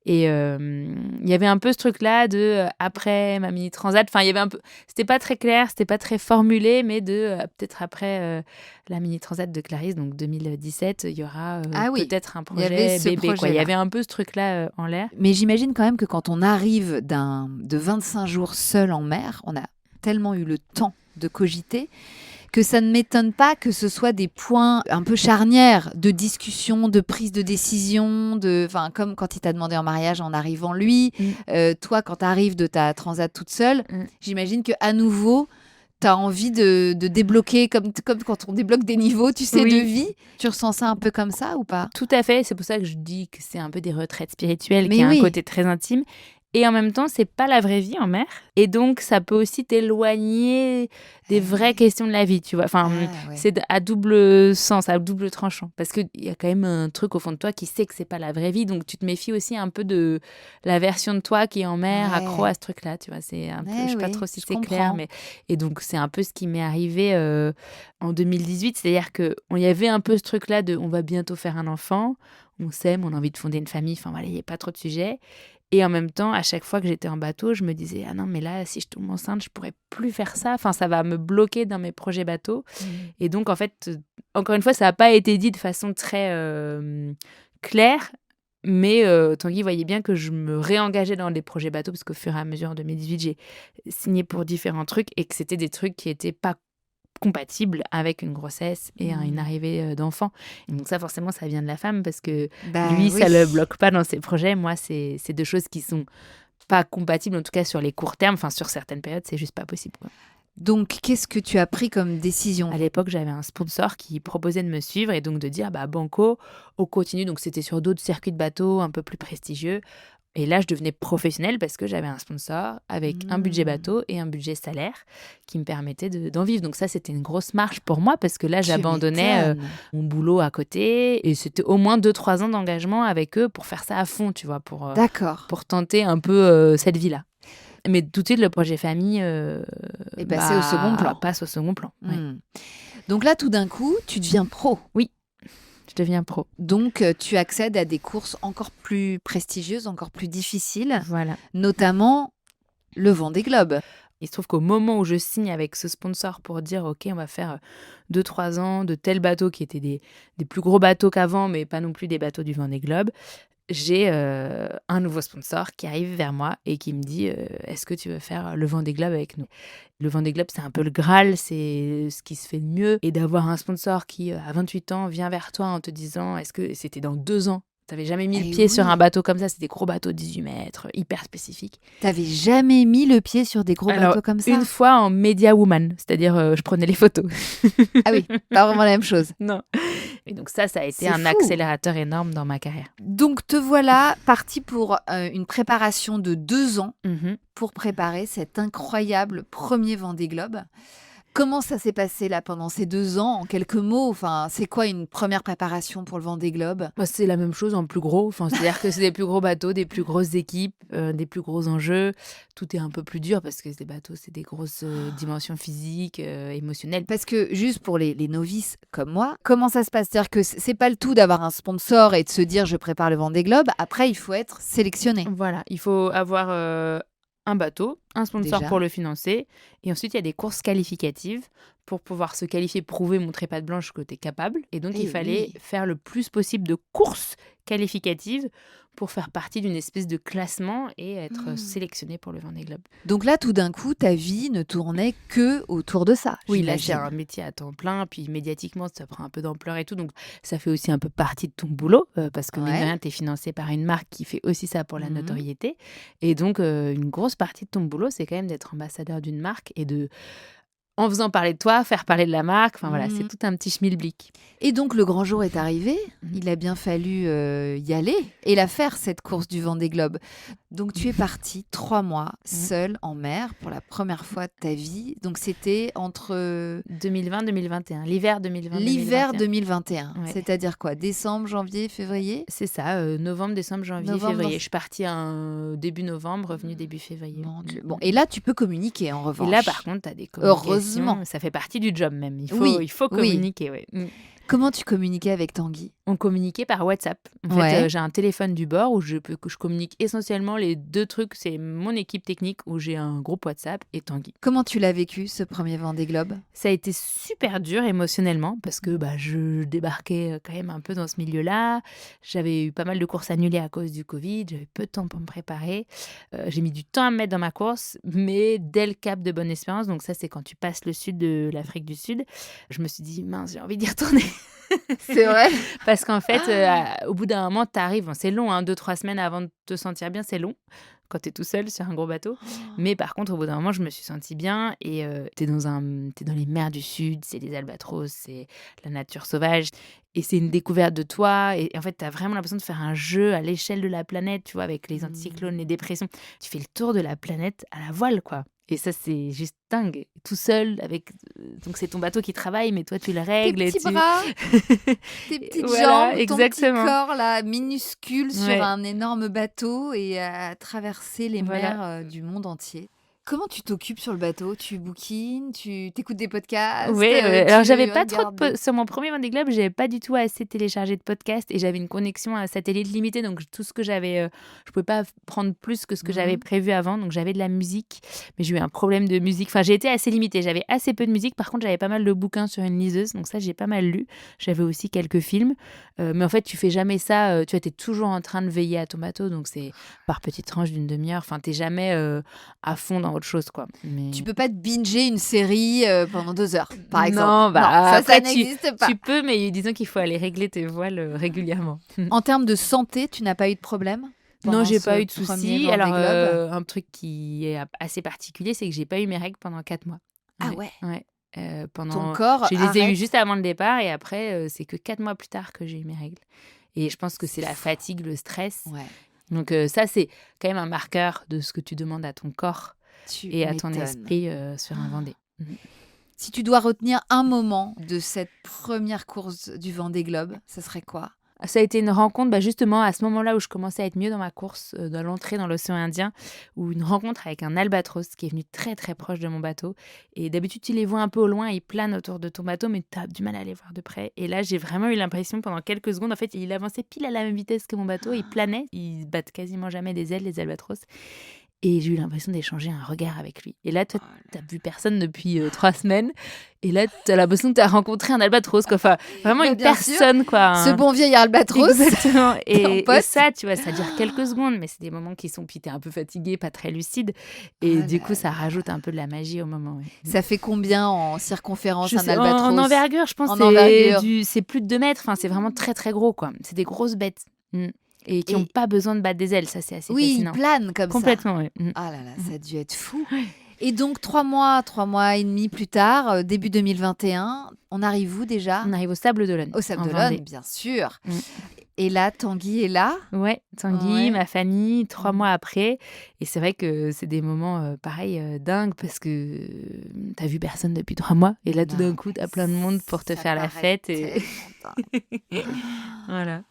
Et il y avait un peu ce truc-là de après ma mini transat. Enfin, il y avait un peu. C'était pas très clair, c'était pas très formulé, mais peut-être après la mini transat de Clarisse, donc 2017, il y aura peut-être un projet bébé. Il y avait un peu ce truc-là en l'air. Mais j'imagine quand même que quand on arrive de 25 jours seul en mer, on a tellement eu le temps de cogiter que ça ne m'étonne pas que ce soit des points un peu charnières de discussion, de prise de décision, comme quand il t'a demandé en mariage en arrivant lui, toi quand tu arrives de ta transat toute seule, j'imagine qu'à nouveau, tu as envie de débloquer, comme quand on débloque des niveaux, tu sais, de vie. Tu ressens ça un peu comme ça ou pas? Tout à fait, c'est pour ça que je dis que c'est un peu des retraites spirituelles, qui a un côté très intime. Et en même temps, c'est pas la vraie vie en mer. Et donc, ça peut aussi t'éloigner des vraies questions de la vie, tu vois. Enfin, c'est à double sens, à double tranchant. Parce qu'il y a quand même un truc au fond de toi qui sait que c'est pas la vraie vie. Donc, tu te méfies aussi un peu de la version de toi qui est en mer, accro à ce truc-là, tu vois. C'est un peu, je sais pas trop si c'est clair. Et donc, c'est un peu ce qui m'est arrivé en 2018. C'est-à-dire qu'il y avait un peu ce truc-là de on va bientôt faire un enfant, on s'aime, on a envie de fonder une famille. Enfin, voilà, il n'y a pas trop de sujets. Et en même temps, à chaque fois que j'étais en bateau, je me disais « Ah non, mais là, si je tombe enceinte, je pourrais plus faire ça. Enfin, ça va me bloquer dans mes projets bateaux. » Et donc, en fait, encore une fois, ça n'a pas été dit de façon très claire. Mais Tanguy voyait bien que je me réengageais dans les projets bateaux parce qu'au fur et à mesure, en 2018, j'ai signé pour différents trucs et que c'était des trucs qui n'étaient pas compatible avec une grossesse et une arrivée d'enfant. Et donc ça, forcément, ça vient de la femme parce que lui, ça le bloque pas dans ses projets. Moi, c'est deux choses qui sont pas compatibles, en tout cas sur les courts termes. Enfin, sur certaines périodes, c'est juste pas possible, quoi. Donc, qu'est-ce que tu as pris comme décision? À l'époque, j'avais un sponsor qui proposait de me suivre et donc de dire, banco, on continue. Donc, c'était sur d'autres circuits de bateau un peu plus prestigieux. Et là, je devenais professionnelle parce que j'avais un sponsor avec un budget bateau et un budget salaire qui me permettait d'en vivre. Donc ça, c'était une grosse marche pour moi parce que là, j'abandonnais mon boulot à côté. Et c'était au moins 2-3 ans d'engagement avec eux pour faire ça à fond, tu vois, pour tenter un peu cette vie-là. Mais tout de suite, le projet famille au second plan. Passe au second plan. Ouais. Donc là, tout d'un coup, tu deviens pro. Oui. Je deviens pro. Donc, tu accèdes à des courses encore plus prestigieuses, encore plus difficiles, notamment le Vendée Globe. Il se trouve qu'au moment où je signe avec ce sponsor pour dire « Ok, on va faire 2-3 ans de tels bateaux qui étaient des plus gros bateaux qu'avant, mais pas non plus des bateaux du Vendée Globe », j'ai un nouveau sponsor qui arrive vers moi et qui me dit est-ce que tu veux faire le Vendée Globe avec nous? Le Vendée Globe, c'est un peu le Graal, c'est ce qui se fait de mieux. Et d'avoir un sponsor qui, à 28 ans, vient vers toi en te disant est-ce que c'était dans 2 ans? T'avais jamais mis le pied sur un bateau comme ça, c'est des gros bateaux de 18 mètres, hyper spécifiques. T'avais jamais mis le pied sur des gros bateaux comme ça? Une fois en Media Woman, c'est-à-dire je prenais les photos. Ah oui, pas vraiment la même chose. Non. Et donc ça a été un accélérateur énorme dans ma carrière. Donc te voilà parti pour une préparation de 2 ans pour préparer cet incroyable premier Vendée Globe. Comment ça s'est passé là pendant ces 2 ans, en quelques mots? Enfin, c'est quoi une première préparation pour le Vendée Globe? Bah, c'est la même chose en plus gros. Enfin, c'est-à-dire que c'est des plus gros bateaux, des plus grosses équipes, des plus gros enjeux. Tout est un peu plus dur parce que ces bateaux, c'est des grosses dimensions physiques, émotionnelles. Parce que juste pour les novices comme moi, comment ça se passe? C'est-à-dire que c'est pas le tout d'avoir un sponsor et de se dire je prépare le Vendée Globe. Après, il faut être sélectionné. Voilà, il faut avoir un bateau, un sponsor Déjà. pour le financer. Et ensuite, il y a des courses qualificatives pour pouvoir se qualifier, prouver, montrer patte blanche que tu es capable. Et donc, il fallait faire le plus possible de courses qualificatives pour faire partie d'une espèce de classement et être sélectionné pour le Vendée Globe. Donc là, tout d'un coup, ta vie ne tournait que autour de ça. Oui, là, c'est j'imagine. un métier à temps plein, puis médiatiquement, ça prend un peu d'ampleur et tout. Donc, ça fait aussi un peu partie de ton boulot, parce que, mine de Ouais. rien, tu es financé par une marque qui fait aussi ça pour la Mhm. notoriété. Et donc, une grosse partie de ton boulot, c'est quand même d'être ambassadeur d'une marque et de, en faisant parler de toi, faire parler de la marque. Enfin, voilà, c'est Mhm. tout un petit schmilblick. Et donc, le grand jour est arrivé. Il a bien fallu y aller et la faire, cette course du Vendée Globe. Donc, tu es partie 3 mois seule en mer pour la première fois de ta vie. Donc, c'était entre 2020-2021, l'hiver 2020-2021. l'hiver 2021. Ouais. C'est-à-dire quoi? Décembre, janvier, février? C'est ça, novembre, décembre, janvier, Novembre, février. dans- Je suis partie début novembre, revenue début février. Mon Dieu. Bon, et là, tu peux communiquer en revanche. Et là, par contre, tu as des communications. Heureusement. Ça fait partie du job même. Il Oui, faut oui. communiquer. Ouais. Comment tu communiquais avec Tanguy? On communiquait par WhatsApp. En fait, Ouais. j'ai un téléphone du bord où je communique essentiellement les 2 trucs. C'est mon équipe technique où j'ai un groupe WhatsApp et Tanguy. Comment tu l'as vécu, ce premier Vendée Globe? Ça a été super dur émotionnellement parce que je débarquais quand même un peu dans ce milieu-là. J'avais eu pas mal de courses annulées à cause du Covid. J'avais peu de temps pour me préparer. J'ai mis du temps à me mettre dans ma course, mais dès le cap de Bonne-Espérance, donc ça c'est quand tu passes le sud de l'Afrique du Sud, je me suis dit, mince, j'ai envie d'y retourner. C'est vrai? Parce qu'en fait, au bout d'un moment, t'arrives, c'est long, 2-3 semaines avant de te sentir bien, c'est long quand t'es tout seul sur un gros bateau. Mais par contre, au bout d'un moment, je me suis sentie bien et t'es dans les mers du Sud, c'est des albatros, c'est la nature sauvage et c'est une découverte de toi. Et en fait, t'as vraiment l'impression de faire un jeu à l'échelle de la planète, tu vois, avec les anticyclones, les dépressions. Tu fais le tour de la planète à la voile, quoi. Et ça, c'est juste dingue. Tout seul, avec. Donc, c'est ton bateau qui travaille, mais toi, tu le Tes règles. petits bras, tes petites Voilà, jambes, exactement. ton petit corps là, minuscule sur Ouais. un énorme bateau et à traverser les Voilà. mers du monde entier. Comment tu t'occupes sur le bateau? Tu bouquines, tu t'écoutes des podcasts? Oui, alors tu j'avais pas trop regardes sur mon premier Vendée Globe, j'avais pas du tout assez téléchargé de podcasts et j'avais une connexion à satellite limitée, donc tout ce que j'avais, je pouvais pas prendre plus que ce que j'avais prévu avant, donc j'avais de la musique, mais j'ai eu un problème de musique. Enfin, j'ai été assez limitée, j'avais assez peu de musique. Par contre, j'avais pas mal de bouquins sur une liseuse, donc ça j'ai pas mal lu. J'avais aussi quelques films, mais en fait tu fais jamais ça. Tu vois, t'es toujours en train de veiller à ton bateau, donc c'est par petites tranches d'une demi-heure. Enfin, t'es jamais à fond dans autre chose, quoi. Mais... Tu peux pas te binger une série pendant 2 heures, par exemple. Non, ça ça après, n'existe pas. tu peux, mais disons qu'il faut aller régler tes voiles régulièrement. En termes de santé, tu n'as pas eu de problème? Non, j'ai pas eu de premier soucis. Vendée Alors, Globe un truc qui est assez particulier, c'est que j'ai pas eu mes règles pendant 4 mois. Ah ouais. Ouais. Ton corps Je les ai arrête. eues juste avant le départ et après, c'est que 4 mois plus tard que j'ai eu mes règles. Et je pense que c'est la fatigue, le stress. Ouais. Donc, ça, c'est quand même un marqueur de ce que tu demandes à ton corps et à ton m'étonnes. esprit sur un Vendée. Si tu dois retenir un moment de cette première course du Vendée Globe, ça serait quoi? Ça a été une rencontre, justement, à ce moment-là où je commençais à être mieux dans ma course, dans l'entrée dans l'océan Indien, où une rencontre avec un albatros qui est venu très très proche de mon bateau. Et d'habitude, tu les vois un peu au loin, ils planent autour de ton bateau, mais tu as du mal à les voir de près. Et là, j'ai vraiment eu l'impression pendant quelques secondes, en fait, il avançait pile à la même vitesse que mon bateau, il planait, ils battent quasiment jamais des ailes, les albatros. Et j'ai eu l'impression d'échanger un regard avec lui. Et là, toi, t'as vu personne depuis 3 semaines. Et là, t'as l'impression que t'as rencontré un albatros, quoi. Enfin, vraiment une bien sûr. personne, quoi. Ce bon vieil albatros. Exactement. Ton Et pote. ça, tu vois, ça dure quelques secondes, mais c'est des moments qui sont... Puis t'es un peu fatigué, pas très lucide. Et du coup, ça rajoute un peu de la magie au moment. Ouais. Ça fait combien en circonférence Je un sais, albatros? en envergure, je pense En que envergure. c'est plus de 2 mètres. Enfin, c'est vraiment très, très gros, quoi. C'est des grosses bêtes. Et qui n'ont pas besoin de battre des ailes. Ça, c'est assez fascinant. Oui, ils planent comme Complètement, ça. oui. Ah là là, ça a dû être fou. Et donc, 3 mois et demi plus tard, début 2021, on arrive où déjà? On arrive au Sable d'Olonne. Au Sable en d'Olonne, Vendée. bien sûr. Et là, Tanguy est là. Ouais, Tanguy, ma famille, 3 mois après. Et c'est vrai que c'est des moments, pareil, dingues parce que t'as vu personne depuis 3 mois. Et là, tout d'un coup, t'as plein de monde pour te faire la fête. Et voilà.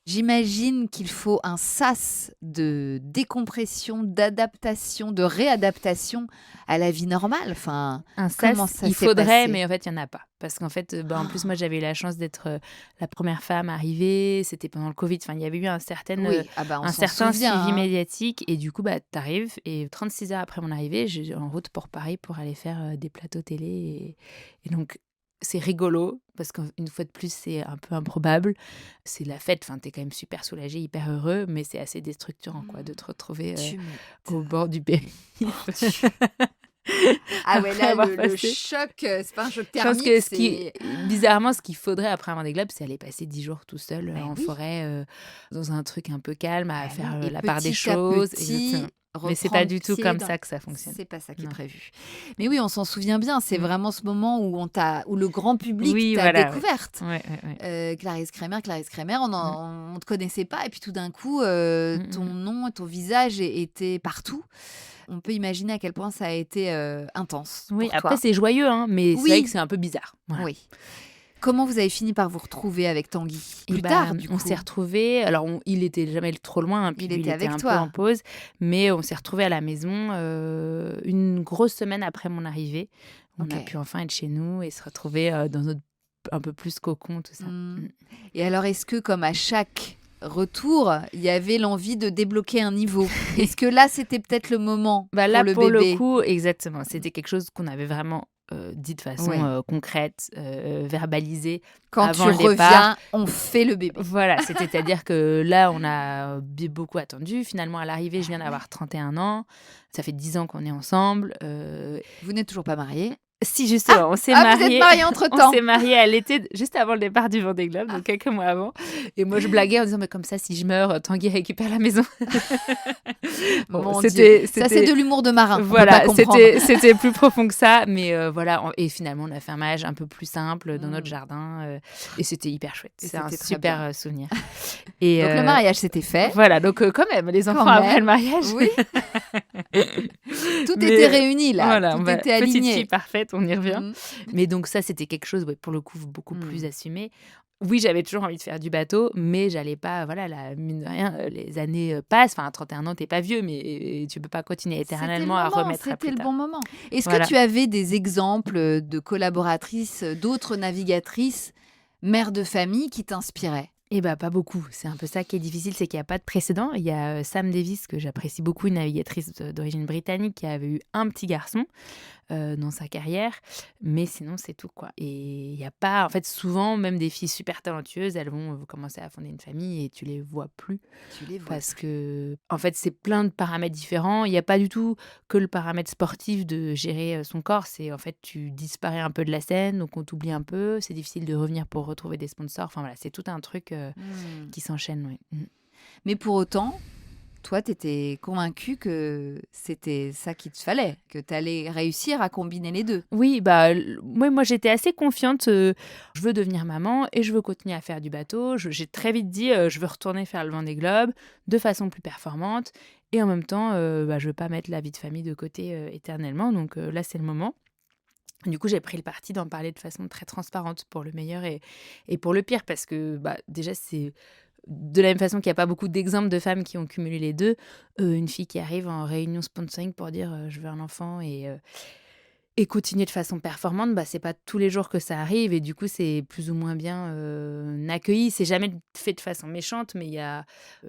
J'imagine qu'il faut un sas de décompression, d'adaptation, de réadaptation à la vie normale. Enfin, un comment sas, ça il s'est faudrait, passé mais en fait, il n'y en a pas. Parce qu'en fait, en plus, moi, j'avais eu la chance d'être la première femme arrivée. C'était pendant le Covid. Enfin, il y avait eu un certain suivi médiatique. Et du coup, t'arrives. Et 36 heures après mon arrivée, j'ai en route pour Paris pour aller faire des plateaux télé. Et donc, c'est rigolo parce qu'une fois de plus, c'est un peu improbable. C'est la fête. Enfin, t'es quand même super soulagé, hyper heureux. Mais c'est assez déstructurant, quoi, de te retrouver au bord du périph'. Ah ouais, là, le choc, c'est pas un choc thermique. Je pense que bizarrement, ce qu'il faudrait après un Vendée Globe, c'est aller passer 10 jours tout seul en forêt, dans un truc un peu calme, à faire la part des choses. Mais c'est pas du tout comme ça que ça fonctionne. C'est pas ça qui est prévu. Mais oui, on s'en souvient bien. C'est vraiment ce moment où le grand public t'a découverte. Clarisse Kremer, on ne te connaissait pas. Et puis tout d'un coup, ton nom, ton visage était partout. On peut imaginer à quel point ça a été intense. Oui, pour après toi. c'est joyeux, hein, mais c'est vrai que c'est un peu bizarre. Voilà. Oui. Comment vous avez fini par vous retrouver avec Tanguy plus tard, du coup? On s'est retrouvés. Alors, il était jamais trop loin, puis il était avec toi. Peu en pause, mais on s'est retrouvés à la maison une grosse semaine après mon arrivée. On a pu enfin être chez nous et se retrouver dans notre un peu plus cocon, tout ça. Et alors, est-ce que, comme à chaque retour, il y avait l'envie de débloquer un niveau? Est-ce que là, c'était peut-être le moment pour le bébé? Pour le coup, exactement. C'était quelque chose qu'on avait vraiment dit de façon concrète, verbalisée. Quand avant tu reviens, on fait le bébé. Voilà, c'est-à-dire que là, on a beaucoup attendu. Finalement, à l'arrivée, je viens d'avoir 31 ans. Ça fait 10 ans qu'on est ensemble. Vous n'êtes toujours pas mariés? Si, justement, on s'est mariés. Vous êtes mariés entre-temps. On s'est mariés à l'été, juste avant le départ du Vendée Globe, donc quelques mois avant. Et moi, je blaguais en disant, mais comme ça, si je meurs, Tanguy récupère la maison. Mon Dieu. Ça, c'est de l'humour de marin. Voilà, c'était plus profond que ça. Mais voilà, et finalement, on a fait un mariage un peu plus simple dans notre jardin. Et c'était hyper chouette. C'est un super souvenir. Et donc, le mariage s'était fait. Voilà, donc quand même, les enfants après le mariage. Oui. Tout était réuni, là. Voilà, tout était aligné. Petite fille parfaite. On y revient. Mais donc ça, c'était quelque chose, pour le coup, beaucoup plus assumé. Oui, j'avais toujours envie de faire du bateau, mais j'allais pas, mine de rien, les années passent. Enfin, à 31 ans, t'es pas vieux, mais tu peux pas continuer éternellement à remettre à plus tard. C'était le bon moment. Est-ce que tu avais des exemples de collaboratrices, d'autres navigatrices, mères de famille qui t'inspiraient? Pas beaucoup. C'est un peu ça qui est difficile, c'est qu'il n'y a pas de précédent. Il y a Sam Davis, que j'apprécie beaucoup, une navigatrice d'origine britannique, qui avait eu un petit garçon dans sa carrière. Mais sinon, c'est tout, quoi. Et il n'y a pas... En fait, souvent, même des filles super talentueuses, elles vont commencer à fonder une famille et tu les vois plus. Parce que, en fait, c'est plein de paramètres différents. Il n'y a pas du tout que le paramètre sportif de gérer son corps. C'est, en fait, tu disparais un peu de la scène, donc on t'oublie un peu. C'est difficile de revenir pour retrouver des sponsors. Enfin, voilà, c'est tout un truc qui s'enchaîne, oui. Mais pour autant, toi, tu étais convaincue que c'était ça qu'il te fallait, que tu allais réussir à combiner les deux. Oui, moi j'étais assez confiante. Je veux devenir maman et je veux continuer à faire du bateau. J'ai très vite dit, je veux retourner faire le Vendée Globe de façon plus performante. Et en même temps, je veux pas mettre la vie de famille de côté éternellement. Donc là, c'est le moment. Du coup, j'ai pris le parti d'en parler de façon très transparente pour le meilleur et pour le pire, parce que déjà, c'est de la même façon qu'il n'y a pas beaucoup d'exemples de femmes qui ont cumulé les deux. Une fille qui arrive en réunion sponsoring pour dire je veux un enfant et continuer de façon performante, c'est pas tous les jours que ça arrive et du coup c'est plus ou moins bien accueilli. C'est jamais fait de façon méchante, mais il y a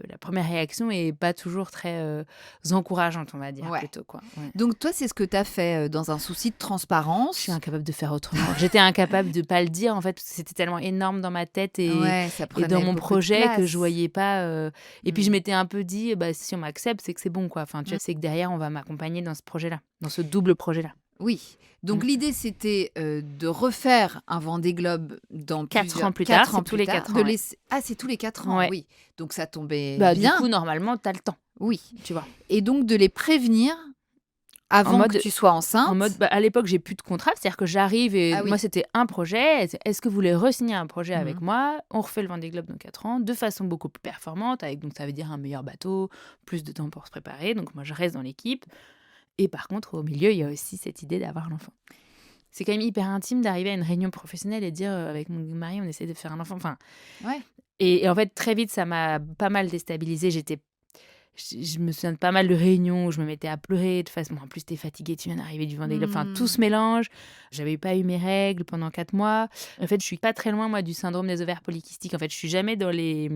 la première réaction est pas toujours très encourageante, on va dire, plutôt, quoi. Ouais. Donc toi, c'est ce que tu as fait dans un souci de transparence. Je suis incapable de faire autrement. J'étais incapable de pas le dire, en fait, parce que c'était tellement énorme dans ma tête et dans mon projet que je voyais pas. Et puis je m'étais un peu dit, si on m'accepte, c'est que c'est bon, quoi. Enfin, tu vois, c'est que derrière on va m'accompagner dans ce projet-là, dans ce double projet-là. Oui, donc l'idée c'était de refaire un Vendée Globe dans 4 ans plus tard, c'est tous les 4 ans. Ah, c'est tous les 4 ans, oui. Donc ça tombait bien. Du coup, normalement, t'as le temps. Oui. Tu vois. Et donc de les prévenir Avant que tu sois enceinte. En mode, à l'époque, j'ai plus de contrat, c'est-à-dire que j'arrive et moi, c'était un projet. Est-ce que vous voulez re-signer un projet avec moi ? On refait le Vendée Globe dans 4 ans, de façon beaucoup plus performante, donc ça veut dire un meilleur bateau, plus de temps pour se préparer. Donc moi, je reste dans l'équipe. Et par contre, au milieu, il y a aussi cette idée d'avoir l'enfant. C'est quand même hyper intime d'arriver à une réunion professionnelle et de dire avec mon mari, on essaie de faire un enfant. Enfin, et en fait, très vite, ça m'a pas mal déstabilisée. Je me souviens de pas mal de réunions où je me mettais à pleurer. De façon, en plus, t'es fatiguée, tu viens d'arriver du Vendée Globe. Enfin, tout se mélange. J'avais pas eu mes règles pendant 4 mois. En fait, je suis pas très loin, moi, du syndrome des ovaires polykystiques. En fait, je suis jamais dans les...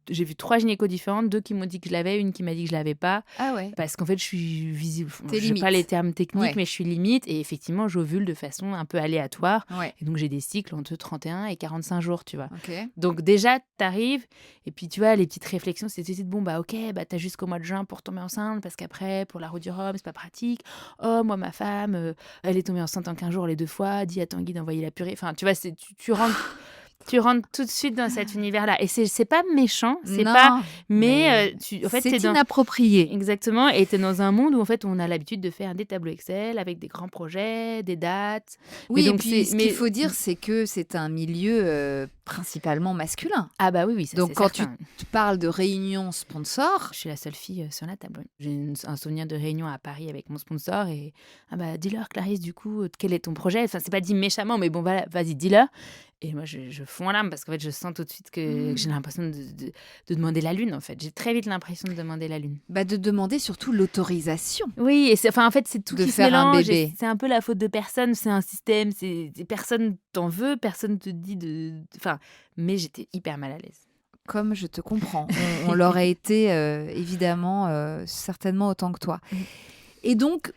J'ai vu 3 gynécos différentes, 2 qui m'ont dit que je l'avais, une qui m'a dit que je l'avais pas. Ah ouais. Parce qu'en fait, je suis visible. T'es Je sais limite. pas les termes techniques, mais je suis limite. Et effectivement, j'ovule de façon un peu aléatoire. Ouais. Et donc, j'ai des cycles entre 31 et 45 jours, tu vois. Okay. Donc, déjà, t'arrives. Et puis, tu vois, les petites réflexions, c'était bon, ok, t'as jusqu'au mois de juin pour tomber enceinte, parce qu'après, pour la route du Rhum, c'est pas pratique. Oh, moi, ma femme, elle est tombée enceinte en 15 jours les 2 fois. Dis à Tanguy d'envoyer la purée. Enfin, tu vois, tu rentres... Tu rentres tout de suite dans cet univers-là. Et c'est pas méchant, c'est non, pas... Mais en fait, c'est inapproprié. Exactement. Et t'es dans un monde où, en fait, on a l'habitude de faire des tableaux Excel avec des grands projets, des dates. Oui, mais donc, et puis ce qu'il faut dire, c'est que c'est un milieu principalement masculin. Ah bah oui, ça, donc quand certain. tu parles de réunion sponsor... Je suis la seule fille sur la table. J'ai un souvenir de réunion à Paris avec mon sponsor et... Ah bah, dis-leur, Clarisse, du coup, quel est ton projet ? Enfin, c'est pas dit méchamment, mais bon, voilà, vas-y, dis-leur. Et moi, je fonds en larmes parce qu'en fait, je sens tout de suite que j'ai l'impression de demander la lune, en fait. J'ai très vite l'impression de demander la lune. Bah, de demander surtout l'autorisation. Oui, et en fait, c'est tout de qui faire se mélange. Un bébé. C'est un peu la faute de personne, c'est un système, personne t'en veut, personne te dit de... Enfin, mais j'étais hyper mal à l'aise. Comme je te comprends. On l'aurait été, évidemment, certainement autant que toi. Et donc,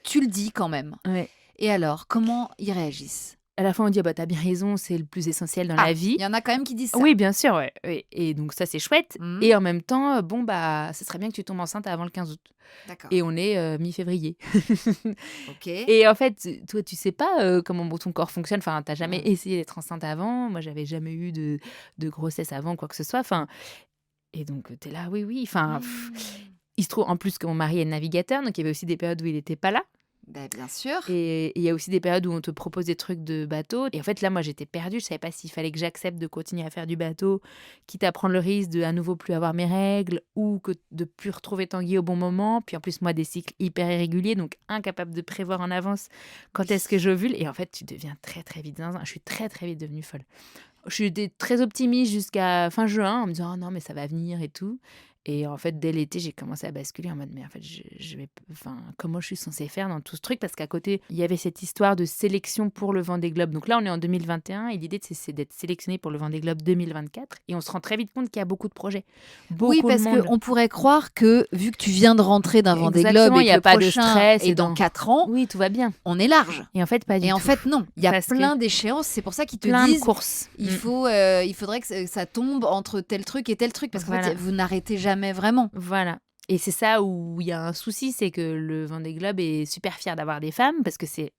tu le dis quand même. Ouais. Et alors, comment ils réagissent ? À la fin, on dit, t'as bien raison, c'est le plus essentiel dans la vie. Il y en a quand même qui disent ça. Oui, bien sûr, ouais. Et donc, ça, c'est chouette. Et en même temps, ce serait bien que tu tombes enceinte avant le 15 août. D'accord. Et on est mi-février. Ok. Et en fait, toi, tu sais pas comment ton corps fonctionne. Enfin, t'as jamais essayé d'être enceinte avant. Moi, j'avais jamais eu de grossesse avant, quoi que ce soit. Enfin, et donc, t'es là, oui. Enfin, il se trouve en plus que mon mari est navigateur. Donc, il y avait aussi des périodes où il n'était pas là. Ben, bien sûr. Et il y a aussi des périodes où on te propose des trucs de bateau. Et en fait, là, moi, j'étais perdue. Je savais pas s'il fallait que j'accepte de continuer à faire du bateau, quitte à prendre le risque de à nouveau plus avoir mes règles ou que de plus retrouver Tanguy au bon moment. Puis en plus, moi, des cycles hyper irréguliers, donc incapable de prévoir en avance quand est-ce que j'ovule. Et en fait, tu deviens très, très vite zinzin. Je suis très, très vite devenue folle. Je suis très optimiste jusqu'à fin juin en me disant « Oh non, mais ça va venir et tout ». Et en fait, dès l'été, j'ai commencé à basculer en mode, mais en fait, comment je suis censée faire dans tout ce truc ? Parce qu'à côté, il y avait cette histoire de sélection pour le Vendée Globe. Donc là, on est en 2021 et l'idée, c'est d'être sélectionné pour le Vendée Globe 2024. Et on se rend très vite compte qu'il y a beaucoup de projets. Oui, parce qu'on pourrait croire que, vu que tu viens de rentrer d'un Vendée Globe et il n'y a que pas le de prochain stress est dans 4 ans, oui, tout va bien. On est large. Et en fait, pas du tout. Et en fait, non. Il y a Parce plein d'échéances. C'est pour ça qu'ils te plein disent de courses. Il faudrait que ça tombe entre tel truc et tel truc. Parce qu'en fait, vous n'arrêtez jamais vraiment. Voilà. Et c'est ça où il y a un souci, c'est que le Vendée Globe est super fier d'avoir des femmes parce que c'est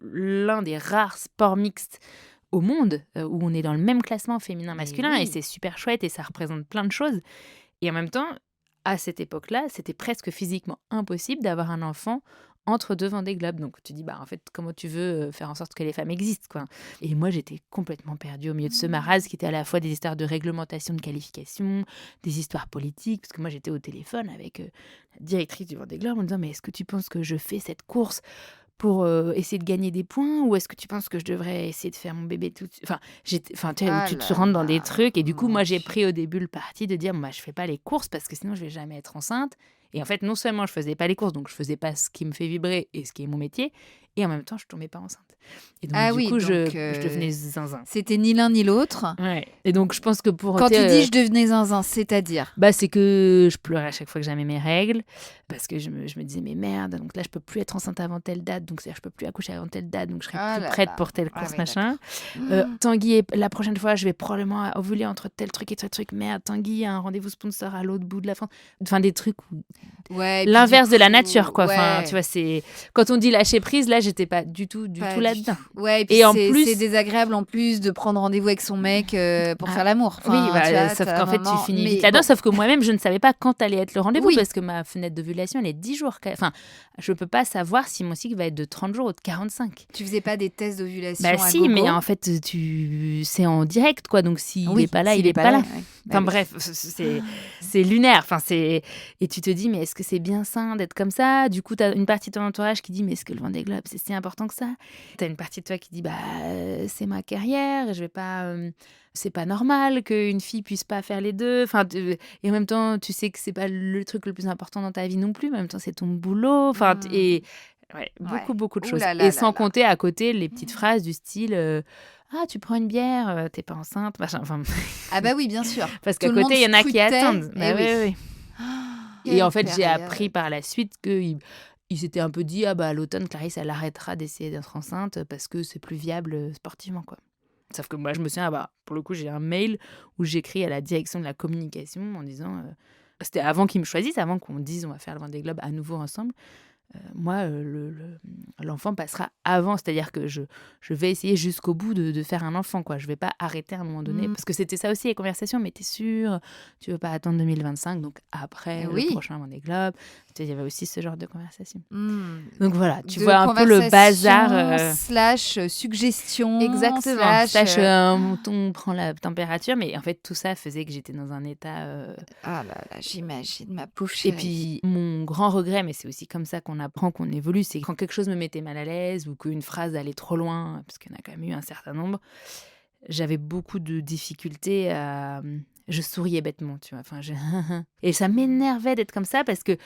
l'un des rares sports mixtes au monde où on est dans le même classement féminin-masculin et c'est super chouette et ça représente plein de choses. Et en même temps, à cette époque-là, c'était presque physiquement impossible d'avoir un enfant entre 2 Vendée Globe. Donc tu dis, en fait, comment tu veux faire en sorte que les femmes existent, quoi. Et moi, j'étais complètement perdue au milieu de ce marasme qui était à la fois des histoires de réglementation de qualification, des histoires politiques, parce que moi, j'étais au téléphone avec la directrice du Vendée Globe en me disant, mais est-ce que tu penses que je fais cette course pour essayer de gagner des points ou est-ce que tu penses que je devrais essayer de faire mon bébé tout de suite ? Tu te rentres dans des trucs et du coup, moi, j'ai pris au début le parti de dire, je fais pas les courses parce que sinon, je vais jamais être enceinte. Et en fait, non seulement je faisais pas les courses, donc je faisais pas ce qui me fait vibrer et ce qui est mon métier, et en même temps, je tombais pas enceinte. Et donc, du coup, je devenais zinzin. C'était ni l'un ni l'autre. Ouais. Et donc, je pense que Quand tu dis je devenais zinzin, c'est-à-dire c'est que je pleurais à chaque fois que j'avais mes règles, parce que je me disais, mais merde, donc là, je peux plus être enceinte avant telle date, donc c'est-à-dire je peux plus accoucher avant telle date, donc je serai plus prête pour telle course, machin. Tanguy, la prochaine fois, je vais probablement ovuler entre tel truc et tel truc. Merde, Tanguy a un rendez-vous sponsor à l'autre bout de la France. Enfin, des trucs où Ouais, et puis l'inverse du de la coup, nature, quoi. Enfin, ouais. tu vois, c'est quand on dit lâcher prise, là, j'étais pas du tout Pas du là-dedans. tout. Ouais, et puis Et en c'est plus, désagréable en plus de prendre rendez-vous avec son mec pour ah, faire l'amour. oui, Enfin, tu vois, sauf t'as un qu'en fait, tu moment. finis vite Mais là-dedans. bon, Sauf que moi-même, je ne savais pas quand allait être le rendez-vous oui, parce que ma fenêtre d'ovulation, elle est 10 jours. Enfin, je peux pas savoir si mon cycle va être de 30 jours ou de 45. tu faisais pas des tests Bah d'ovulation à si, mais gogo. en fait, c'est en direct, quoi. Donc s'il est Oui, pas là, s'il il est est pas pas là. là. Ouais. Bah Enfin oui. bref, c'est lunaire. Enfin, et tu te dis, mais est-ce que c'est bien sain d'être comme ça? Du coup, tu as une partie de ton entourage qui dit, mais est-ce que le Vendée Globe, c'est si important que ça? Tu as une partie de toi qui dit, bah, c'est ma carrière, et je vais pas. C'est pas normal qu'une fille puisse pas faire les deux. Enfin, et en même temps, tu sais que c'est pas le truc le plus important dans ta vie non plus. Mais en même temps, c'est ton boulot. Enfin, Hmm. ouais, Ouais. beaucoup de Ouh choses. là Et là là sans là. compter à côté les petites phrases du style ah, tu prends une bière, t'es pas enceinte, machin. Enfin, Ah bah oui, bien sûr. parce Tout qu'à le monde côté, il y en a qui scrutait. attendent. Eh Bah oui. oui, oui. Et Quelle en fait, j'ai appris période. par la suite qu'ils s'étaient un peu dit ah bah à l'automne, Clarisse, elle arrêtera d'essayer d'être enceinte parce que c'est plus viable sportivement, quoi. Sauf que moi, je me souviens, bah, pour le coup, j'ai un mail où j'écris à la direction de la communication en disant c'était avant qu'ils me choisissent, avant qu'on dise on va faire le Vendée Globe à nouveau ensemble. Moi, l'enfant passera avant, c'est-à-dire que je vais essayer jusqu'au bout de faire un enfant, quoi. Je vais pas arrêter à un moment donné, Hmm. parce que c'était ça aussi les conversations, mais t'es sûre, tu veux pas attendre 2025, donc après Eh le oui. prochain Vendée Globe. Tu sais, il y avait aussi ce genre de conversation. Hmm. Donc voilà, tu De vois un peu le bazar. conversation slash suggestion Exactement. slash. Sache, on prend la température, mais en fait, tout ça faisait que j'étais dans un état. Ah là là, j'imagine, ma pauvre Et chérie. puis, mon grand regret, mais c'est aussi comme ça qu'on apprend, qu'on évolue, c'est quand quelque chose me mettait mal à l'aise ou qu'une phrase allait trop loin, parce qu'il y en a quand même eu un certain nombre, j'avais beaucoup de difficultés à. Je souriais bêtement, tu vois. Enfin, et ça m'énervait d'être comme ça parce que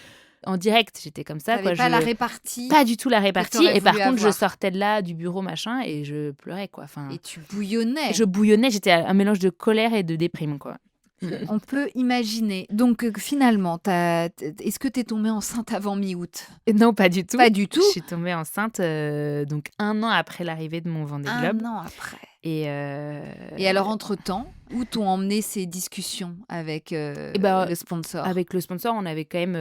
en direct, j'étais comme ça, T'avais quoi. pas la répartie Pas du tout la que répartie. t'aurais Et par voulu contre, je avoir. sortais de là, du bureau, machin, et je pleurais, quoi. Enfin, Et tu bouillonnais. je bouillonnais, j'étais un mélange de colère et de déprime, quoi. On peut imaginer. Donc finalement, est-ce que t'es tombée enceinte avant mi-août? Non, pas du tout. Pas du tout. Je suis tombée enceinte donc 1 an après l'arrivée de mon Vendée Globe. 1 an après. Et Et alors, entre-temps, où t'ont emmené ces discussions avec ben, le sponsor? avec le sponsor, on avait quand même.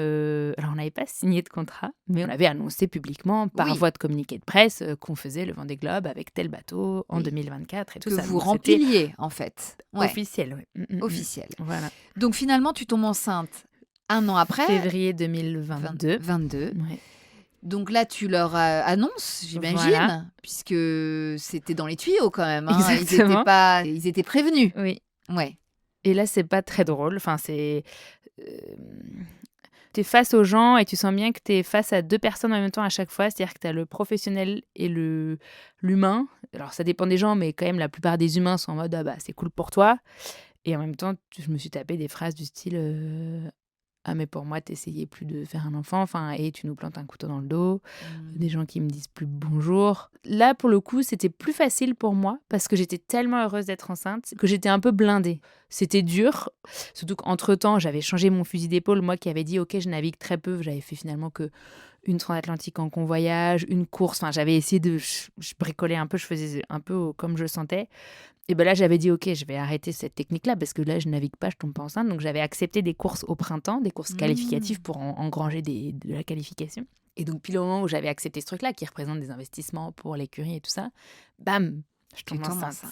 Alors, on n'avait pas signé de contrat, mais on avait annoncé publiquement par Oui. voie de communiqué de presse qu'on faisait le Vendée Globe avec tel bateau en Oui. 2024 et tout Que ça. vous Donc, rempliliez, en fait. c'était Ouais, officiel, oui. officiel. Voilà. Donc finalement, tu tombes enceinte 1 an après, Février 2022. 22. Ouais. Donc là, tu leur annonces, j'imagine, Voilà. puisque c'était dans les tuyaux quand même. Hein. Exactement. Ils étaient prévenus. Oui. Ouais. Et là, c'est pas très drôle. Enfin, c'est. Tu es face aux gens et tu sens bien que tu es face à 2 personnes en même temps à chaque fois. C'est-à-dire que tu as le professionnel et l'humain. Alors, ça dépend des gens, mais quand même, la plupart des humains sont en mode ah bah, c'est cool pour toi. Et en même temps, je me suis tapé des phrases du style ah, mais pour moi, t'essayais plus de faire un enfant. Enfin, et tu nous plantes un couteau dans le dos. Des gens qui me disent plus bonjour. Là, pour le coup, c'était plus facile pour moi parce que j'étais tellement heureuse d'être enceinte que j'étais un peu blindée. C'était dur, surtout qu'entre-temps, j'avais changé mon fusil d'épaule. Moi qui avais dit, ok, je navigue très peu, j'avais fait finalement que une transatlantique en convoyage, une course. Enfin, j'avais essayé je bricolais un peu, je faisais un peu comme je sentais. Et ben là, j'avais dit, ok, je vais arrêter cette technique-là parce que là, je navigue pas, je tombe pas enceinte. Donc, j'avais accepté des courses au printemps, des courses qualificatives pour engranger de la qualification. Et donc, puis le moment où j'avais accepté ce truc-là, qui représente des investissements pour l'écurie et tout ça, bam, je tombe enceinte.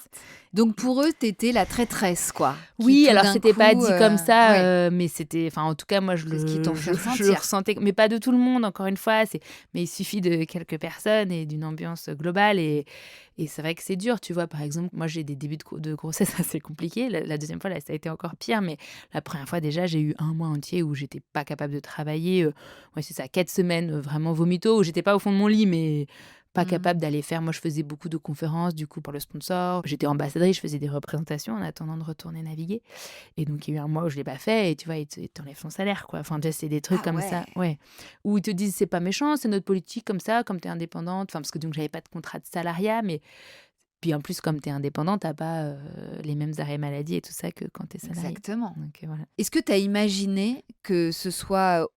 Donc pour eux, t'étais la traîtresse, quoi. Oui, alors c'était pas dit comme ça, ouais. mais c'était, enfin en tout cas moi je C'est ce qu'ils t'ont fait le ressentir. ressentais, mais pas de tout le monde encore une fois. Mais il suffit de quelques personnes et d'une ambiance globale et c'est vrai que c'est dur, tu vois. Par exemple, moi j'ai des débuts de grossesse assez compliqués. La deuxième fois là, ça a été encore pire, mais la première fois déjà j'ai eu 1 mois entier où j'étais pas capable de travailler. Ouais, c'est ça, 4 semaines vraiment vomito où j'étais pas au fond de mon lit, mais pas capable d'aller faire. Moi, je faisais beaucoup de conférences, du coup, pour le sponsor. J'étais ambassadrice, je faisais des représentations en attendant de retourner naviguer. Et donc, il y a eu 1 mois où je l'ai pas fait. Et tu vois, ils t'enlèvent ton salaire, quoi. Enfin, c'est des trucs comme ça. Ouais. Où ils te disent, c'est pas méchant, c'est notre politique comme ça, comme tu es indépendante. Enfin, parce que donc, j'avais pas de contrat de salariat, mais. Puis en plus, comme tu es indépendante, tu n'as pas les mêmes arrêts maladie et tout ça que quand tu es salariée. Exactement. Donc, voilà. Est-ce que tu as imaginé que ce soit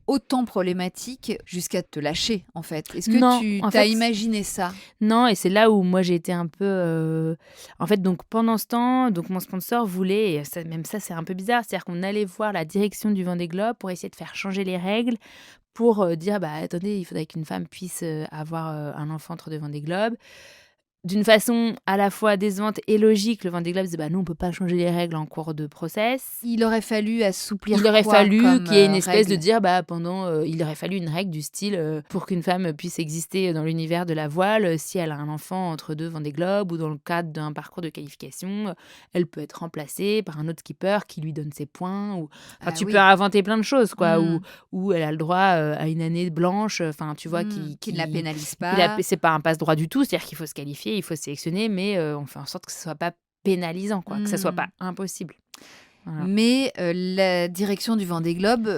autant problématique jusqu'à te lâcher, en fait. Est-ce que Non, tu en t'as fait, imaginé ça? Non, et c'est là où moi j'ai été un peu. En fait, donc pendant ce temps, donc mon sponsor voulait, et même ça c'est un peu bizarre, c'est-à-dire qu'on allait voir la direction du Vendée Globe pour essayer de faire changer les règles, pour dire bah attendez, il faudrait qu'une femme puisse avoir un enfant entre deux Vendée Globe. D'une façon à la fois décevante et logique, le Vendée Globe disait bah nous on peut pas changer les règles en cours de process. Il aurait fallu assouplir Il aurait quoi fallu comme qu'il y ait une espèce de règle? dire, bah, il aurait fallu une règle du style, pour qu'une femme puisse exister dans l'univers de la voile, si elle a un enfant entre 2 Vendée Globe ou dans le cadre d'un parcours de qualification, elle peut être remplacée par un autre skipper qui lui donne ses points ou enfin, Ah tu oui. peux inventer plein de choses, quoi, Mmh. ou elle a le droit, à une année blanche, enfin, tu vois, Qui ne la pénalise qui la pas. c'est pas un passe-droit du tout, c'est-à-dire qu'il faut se qualifier, il faut se sélectionner, mais on fait en sorte que ce soit pas pénalisant, quoi, que ça soit pas impossible. Voilà. Mais la direction du Vendée Globe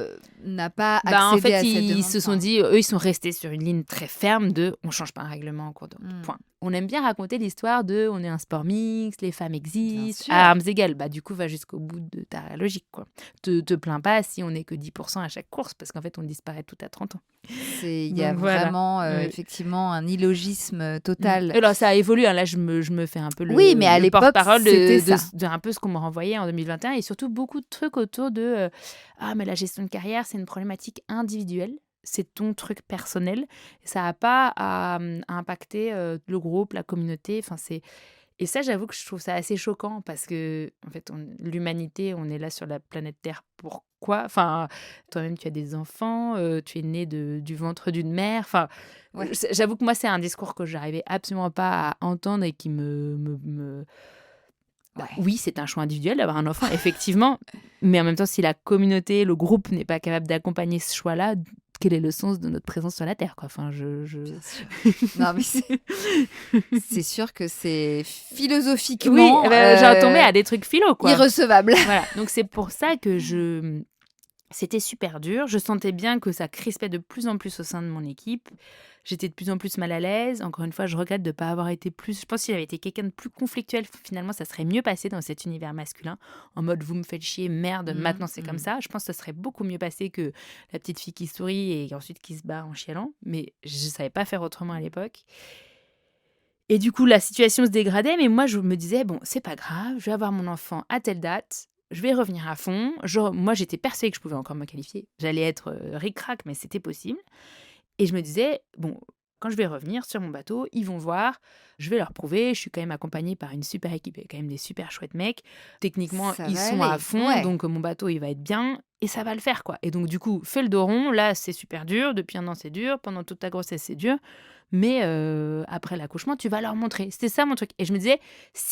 n'a pas Bah, en accédé fait, à cette demande. ils se sont dit, eux, ils sont restés sur une ligne très ferme de on change pas un règlement en cours de route. Point. On aime bien raconter l'histoire de on est un sport mixte, les femmes existent, sûr. à armes égales. Bah, du coup, va jusqu'au bout de ta logique, quoi. Te plains pas si on n'est que 10% à chaque course, parce qu'en fait, on disparaît tout à 30 ans. Il y a Donc, voilà. vraiment, Oui. effectivement, un illogisme total. Alors, ça a évolué, hein. Là, je me fais un peu Oui, mais à le l'époque, porte-parole c'était de ça. un peu ce qu'on me renvoyait en 2021 et surtout beaucoup de trucs autour de ah, mais la gestion de carrière, c'est une problématique individuelle. C'est ton truc personnel. Ça n'a pas à impacter le groupe, la communauté. Enfin, et ça, j'avoue que je trouve ça assez choquant parce que, en fait, l'humanité, on est là sur la planète Terre. Pourquoi ? Enfin, toi-même, tu as des enfants, tu es né du ventre d'une mère. Enfin, Ouais. j'avoue que moi, c'est un discours que j'arrivais absolument pas à entendre et qui Bah, oui, c'est un choix individuel d'avoir un enfant, effectivement. Mais en même temps, si la communauté, le groupe n'est pas capable d'accompagner ce choix-là, quel est le sens de notre présence sur la Terre, quoi. Enfin, Bien sûr. Non, mais c'est sûr que c'est philosophiquement Oui, j'en tombais à des trucs philo, quoi. irrecevable. Voilà, donc c'est pour ça que c'était super dur. Je sentais bien que ça crispait de plus en plus au sein de mon équipe. J'étais de plus en plus mal à l'aise. Encore une fois, je regrette de ne pas avoir été plus... Je pense que si j'avais été quelqu'un de plus conflictuel, finalement, ça serait mieux passé dans cet univers masculin. En mode, vous me faites chier, merde, maintenant c'est comme ça. Je pense que ça serait beaucoup mieux passé que la petite fille qui sourit et ensuite qui se bat en chialant. Mais je ne savais pas faire autrement à l'époque. Et du coup, la situation se dégradait. Mais moi, je me disais, bon, c'est pas grave, je vais avoir mon enfant à telle date. Je vais revenir à fond. Moi, j'étais persuadée que je pouvais encore me qualifier. J'allais être ric-rac, mais c'était possible. Et je me disais, bon, quand je vais revenir sur mon bateau, ils vont voir, je vais leur prouver, je suis quand même accompagnée par une super équipe, il y a quand même des super chouettes mecs. Techniquement, ils sont à fond, donc mon bateau, il va être bien, et ça va le faire, quoi. Et donc, du coup, fais le dos rond, là, c'est super dur, depuis 1 an, c'est dur, pendant toute ta grossesse, c'est dur, mais après l'accouchement, tu vas leur montrer. C'était ça, mon truc. Et je me disais,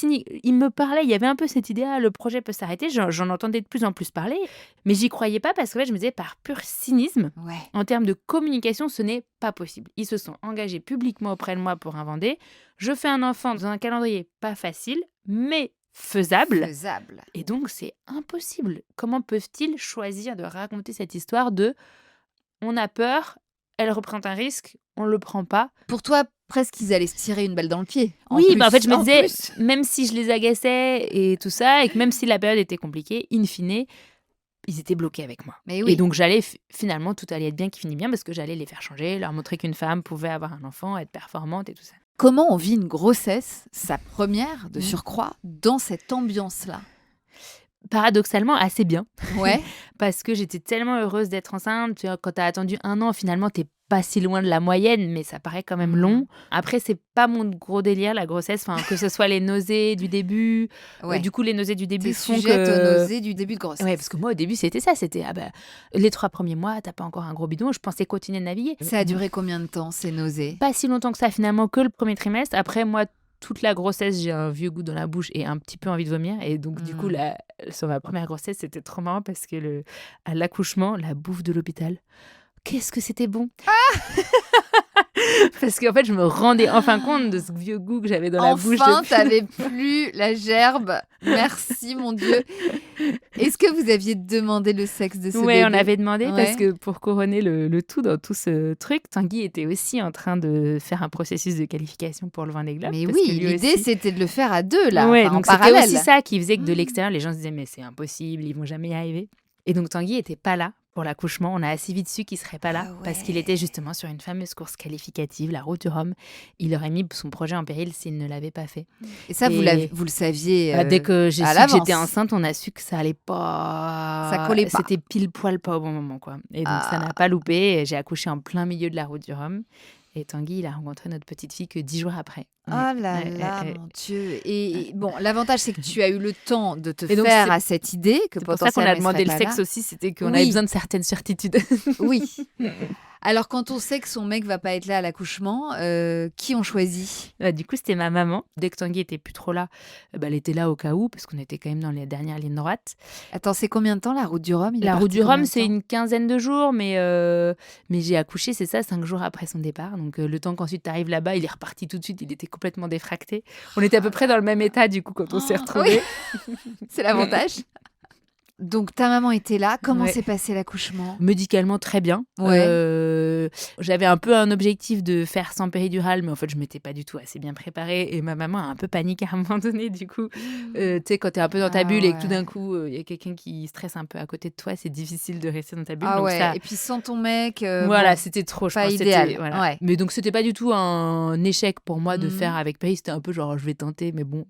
il me parlait, il y avait un peu cette idée, le projet peut s'arrêter, j'en entendais de plus en plus parler, mais j'y croyais pas parce que je me disais, par pur cynisme, en termes de communication, ce n'est pas possible. Ils se sont engagés publiquement auprès de moi pour un Vendée. Je fais un enfant dans un calendrier pas facile, mais faisable. Et donc, c'est impossible. Comment peuvent-ils choisir de raconter cette histoire de on a peur, elle représente un risque, on le prend pas. Pour toi, presque ils allaient se tirer une balle dans le pied. Oui, en fait, je me disais, même si je les agaçais et tout ça, et que même si la période était compliquée, in fine, ils étaient bloqués avec moi. Mais oui. Et donc, j'allais finalement, tout allait être bien qui finit bien parce que j'allais les faire changer, leur montrer qu'une femme pouvait avoir un enfant, être performante et tout ça. Comment on vit une grossesse, sa première de surcroît, dans cette ambiance-là ? Paradoxalement, assez bien. Ouais. Parce que j'étais tellement heureuse d'être enceinte. Tu vois, quand t'as attendu 1 an, finalement, t'es pas si loin de la moyenne, mais ça paraît quand même long. Après, c'est pas mon gros délire, la grossesse. Enfin, que ce soit les nausées du début. Du coup, les nausées du début font que... aux nausées du début de grossesse. Ouais, parce que moi, au début, c'était ça. C'était les 3 premiers mois, t'as pas encore un gros bidon. Je pensais continuer de naviguer. Ça a duré combien de temps, ces nausées ? Pas si longtemps que ça, finalement, que le premier trimestre. Après, moi, toute la grossesse, j'ai un vieux goût dans la bouche et un petit peu envie de vomir. Et donc, du coup, sur ma première grossesse, c'était trop marrant parce que à l'accouchement, la bouffe de l'hôpital, qu'est-ce que c'était bon. Parce qu'en fait, je me rendais enfin compte de ce vieux goût que j'avais dans la bouche. Enfin, t'avais plus la gerbe. Merci, mon Dieu. Est-ce que vous aviez demandé le sexe de ce bébé ? Oui, on avait demandé parce que pour couronner le tout dans tout ce truc, Tanguy était aussi en train de faire un processus de qualification pour le Vendée Globe. Mais oui, l'idée, c'était de le faire à 2, là, ouais, en donc parallèle. C'était aussi ça qui faisait que de l'extérieur, les gens se disaient « mais c'est impossible, ils vont jamais y arriver ». Et donc Tanguy était pas là pour l'accouchement. On a assez vite su qu'il serait pas là parce qu'il était justement sur une fameuse course qualificative, la Route du Rhum. Il aurait mis son projet en péril s'il ne l'avait pas fait. Et ça, vous le saviez dès que j'ai su l'avance. que j'étais enceinte, on a su que ça allait pas. Ça collait pas. C'était pile poil pas au bon moment, quoi. Et donc ça n'a pas loupé. Et j'ai accouché en plein milieu de la Route du Rhum. Et Tanguy, il a rencontré notre petite fille que 10 jours après. Oh là là, mon Dieu. Et bon, l'avantage, c'est que tu as eu le temps de te faire à cette idée que c'est pour ça qu'on a demandé le sexe aussi, c'était qu'on avait besoin de certaines certitudes. Oui. Alors, quand on sait que son mec va pas être là à l'accouchement, qui on choisit ? Du coup, c'était ma maman. Dès que Tanguy était plus trop là, elle était là au cas où, parce qu'on était quand même dans les dernières lignes droites. Attends, c'est combien de temps la Route du Rhum ? La Route du Rhum, c'est une quinzaine de jours, mais j'ai accouché, c'est ça, 5 jours après son départ. Donc, le temps qu'ensuite tu arrives là-bas, il est reparti tout de suite, il était complètement défracté. On était à peu près dans le même état, du coup, quand on s'est retrouvés. Oui. C'est l'avantage. Donc, ta maman était là. Comment s'est passé l'accouchement ? Médicalement, très bien. J'avais un peu un objectif de faire sans péridurale, mais en fait, je ne m'étais pas du tout assez bien préparée. Et ma maman a un peu paniqué à un moment donné, du coup. Tu sais, quand tu es un peu dans ta bulle et que tout d'un coup, il y a quelqu'un qui stresse un peu à côté de toi, c'est difficile de rester dans ta bulle. Donc ça... Et puis sans ton mec... c'était trop, je pas pense. idéal. Mais donc, c'était pas du tout un échec pour moi de faire avec péri. C'était un peu genre, je vais tenter. Mais bon,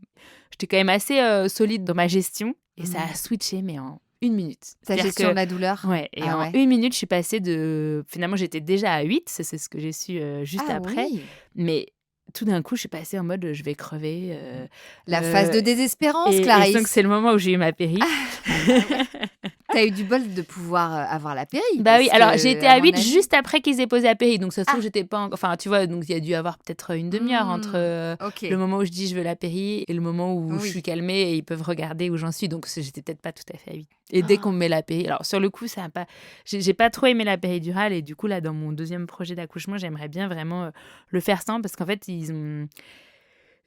j'étais quand même assez solide dans ma gestion. Et ça a switché, mais en 1 minute. Ta gestion de la douleur ? Et en 1 minute, je suis passée de... Finalement, j'étais déjà à 8, c'est ce que j'ai su juste après. Oui. Mais tout d'un coup, je suis passée en mode, je vais crever. La phase de désespérance, Clarisse. Et donc, c'est le moment où j'ai eu ma péri. T'as eu du bol de pouvoir avoir la péri. Bah oui, alors j'ai été à 8 juste après qu'ils aient posé la péri. Donc ça se trouve, j'étais pas... Enfin, tu vois, donc il y a dû y avoir peut-être une demi-heure entre le moment où je dis je veux la péri et le moment où je suis calmée et ils peuvent regarder où j'en suis. Donc j'étais peut-être pas tout à fait à 8. Et dès qu'on me met la péri... Alors sur le coup, ça a pas... J'ai pas trop aimé la péridurale et du coup, là, dans mon deuxième projet d'accouchement, j'aimerais bien vraiment le faire sans parce qu'en fait, ils ont...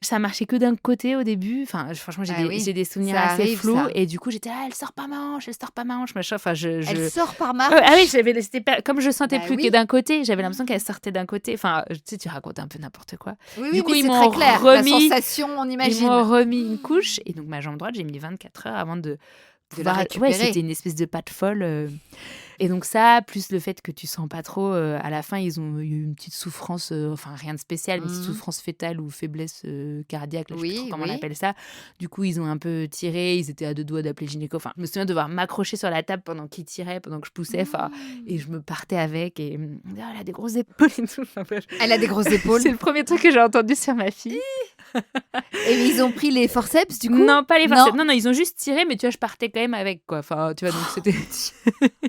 Ça marchait que d'un côté au début. Enfin, franchement, j'ai des souvenirs assez flous. Et du coup, j'étais elle sort par ma hanche, machin. Enfin, Elle sort par ma hanche. Ah oui, comme je sentais plus que d'un côté, j'avais l'impression qu'elle sortait d'un côté. Enfin, tu sais, tu racontes un peu n'importe quoi. Oui, du coup, mais ils c'est m'ont très clair. remis, la sensation, on imagine. Ils m'ont remis une couche. Et donc, ma jambe droite, j'ai mis 24 heures avant de la récupérer. Ouais, c'était une espèce de pâte folle. Et donc ça, plus le fait que tu sens pas trop, à la fin, ils ont eu une petite souffrance, enfin rien de spécial, une petite souffrance fétale ou faiblesse cardiaque, là, je sais plus trop comment on appelle ça. Du coup, ils ont un peu tiré, ils étaient à 2 doigts d'appeler le gynéco. Enfin, je me souviens de devoir m'accrocher sur la table pendant qu'ils tiraient, pendant que je poussais, et je me partais avec. Et elle a des grosses épaules et tout. Elle a des grosses épaules. C'est le premier truc que j'ai entendu sur ma fille. Et ils ont pris les forceps du coup ? Non, pas les forceps. Non, ils ont juste tiré, mais tu vois, je partais quand même avec quoi. Enfin, tu vois, donc c'était.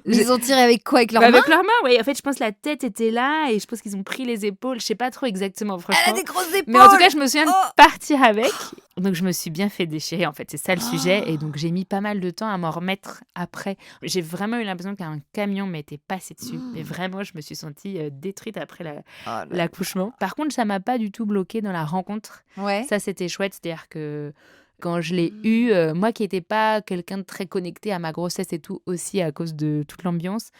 Ils ont tiré avec quoi ? Avec leurs mains ? Avec leurs mains, oui. En fait, je pense que la tête était là et je pense qu'ils ont pris les épaules. Je sais pas trop exactement, franchement. Elle a des grosses épaules. Mais en tout cas, je me souviens de partir avec. Donc, je me suis bien fait déchirer. En fait, c'est ça le sujet. Et donc, j'ai mis pas mal de temps à m'en remettre après. J'ai vraiment eu l'impression qu'un camion m'était passé dessus. Mais vraiment, je me suis sentie détruite après l'accouchement. Par contre, ça m'a pas du tout bloquée dans la rencontre. Ouais. Ça, c'était chouette. C'est-à-dire que quand je l'ai eu, moi qui n'étais pas quelqu'un de très connecté à ma grossesse et tout, aussi à cause de toute l'ambiance,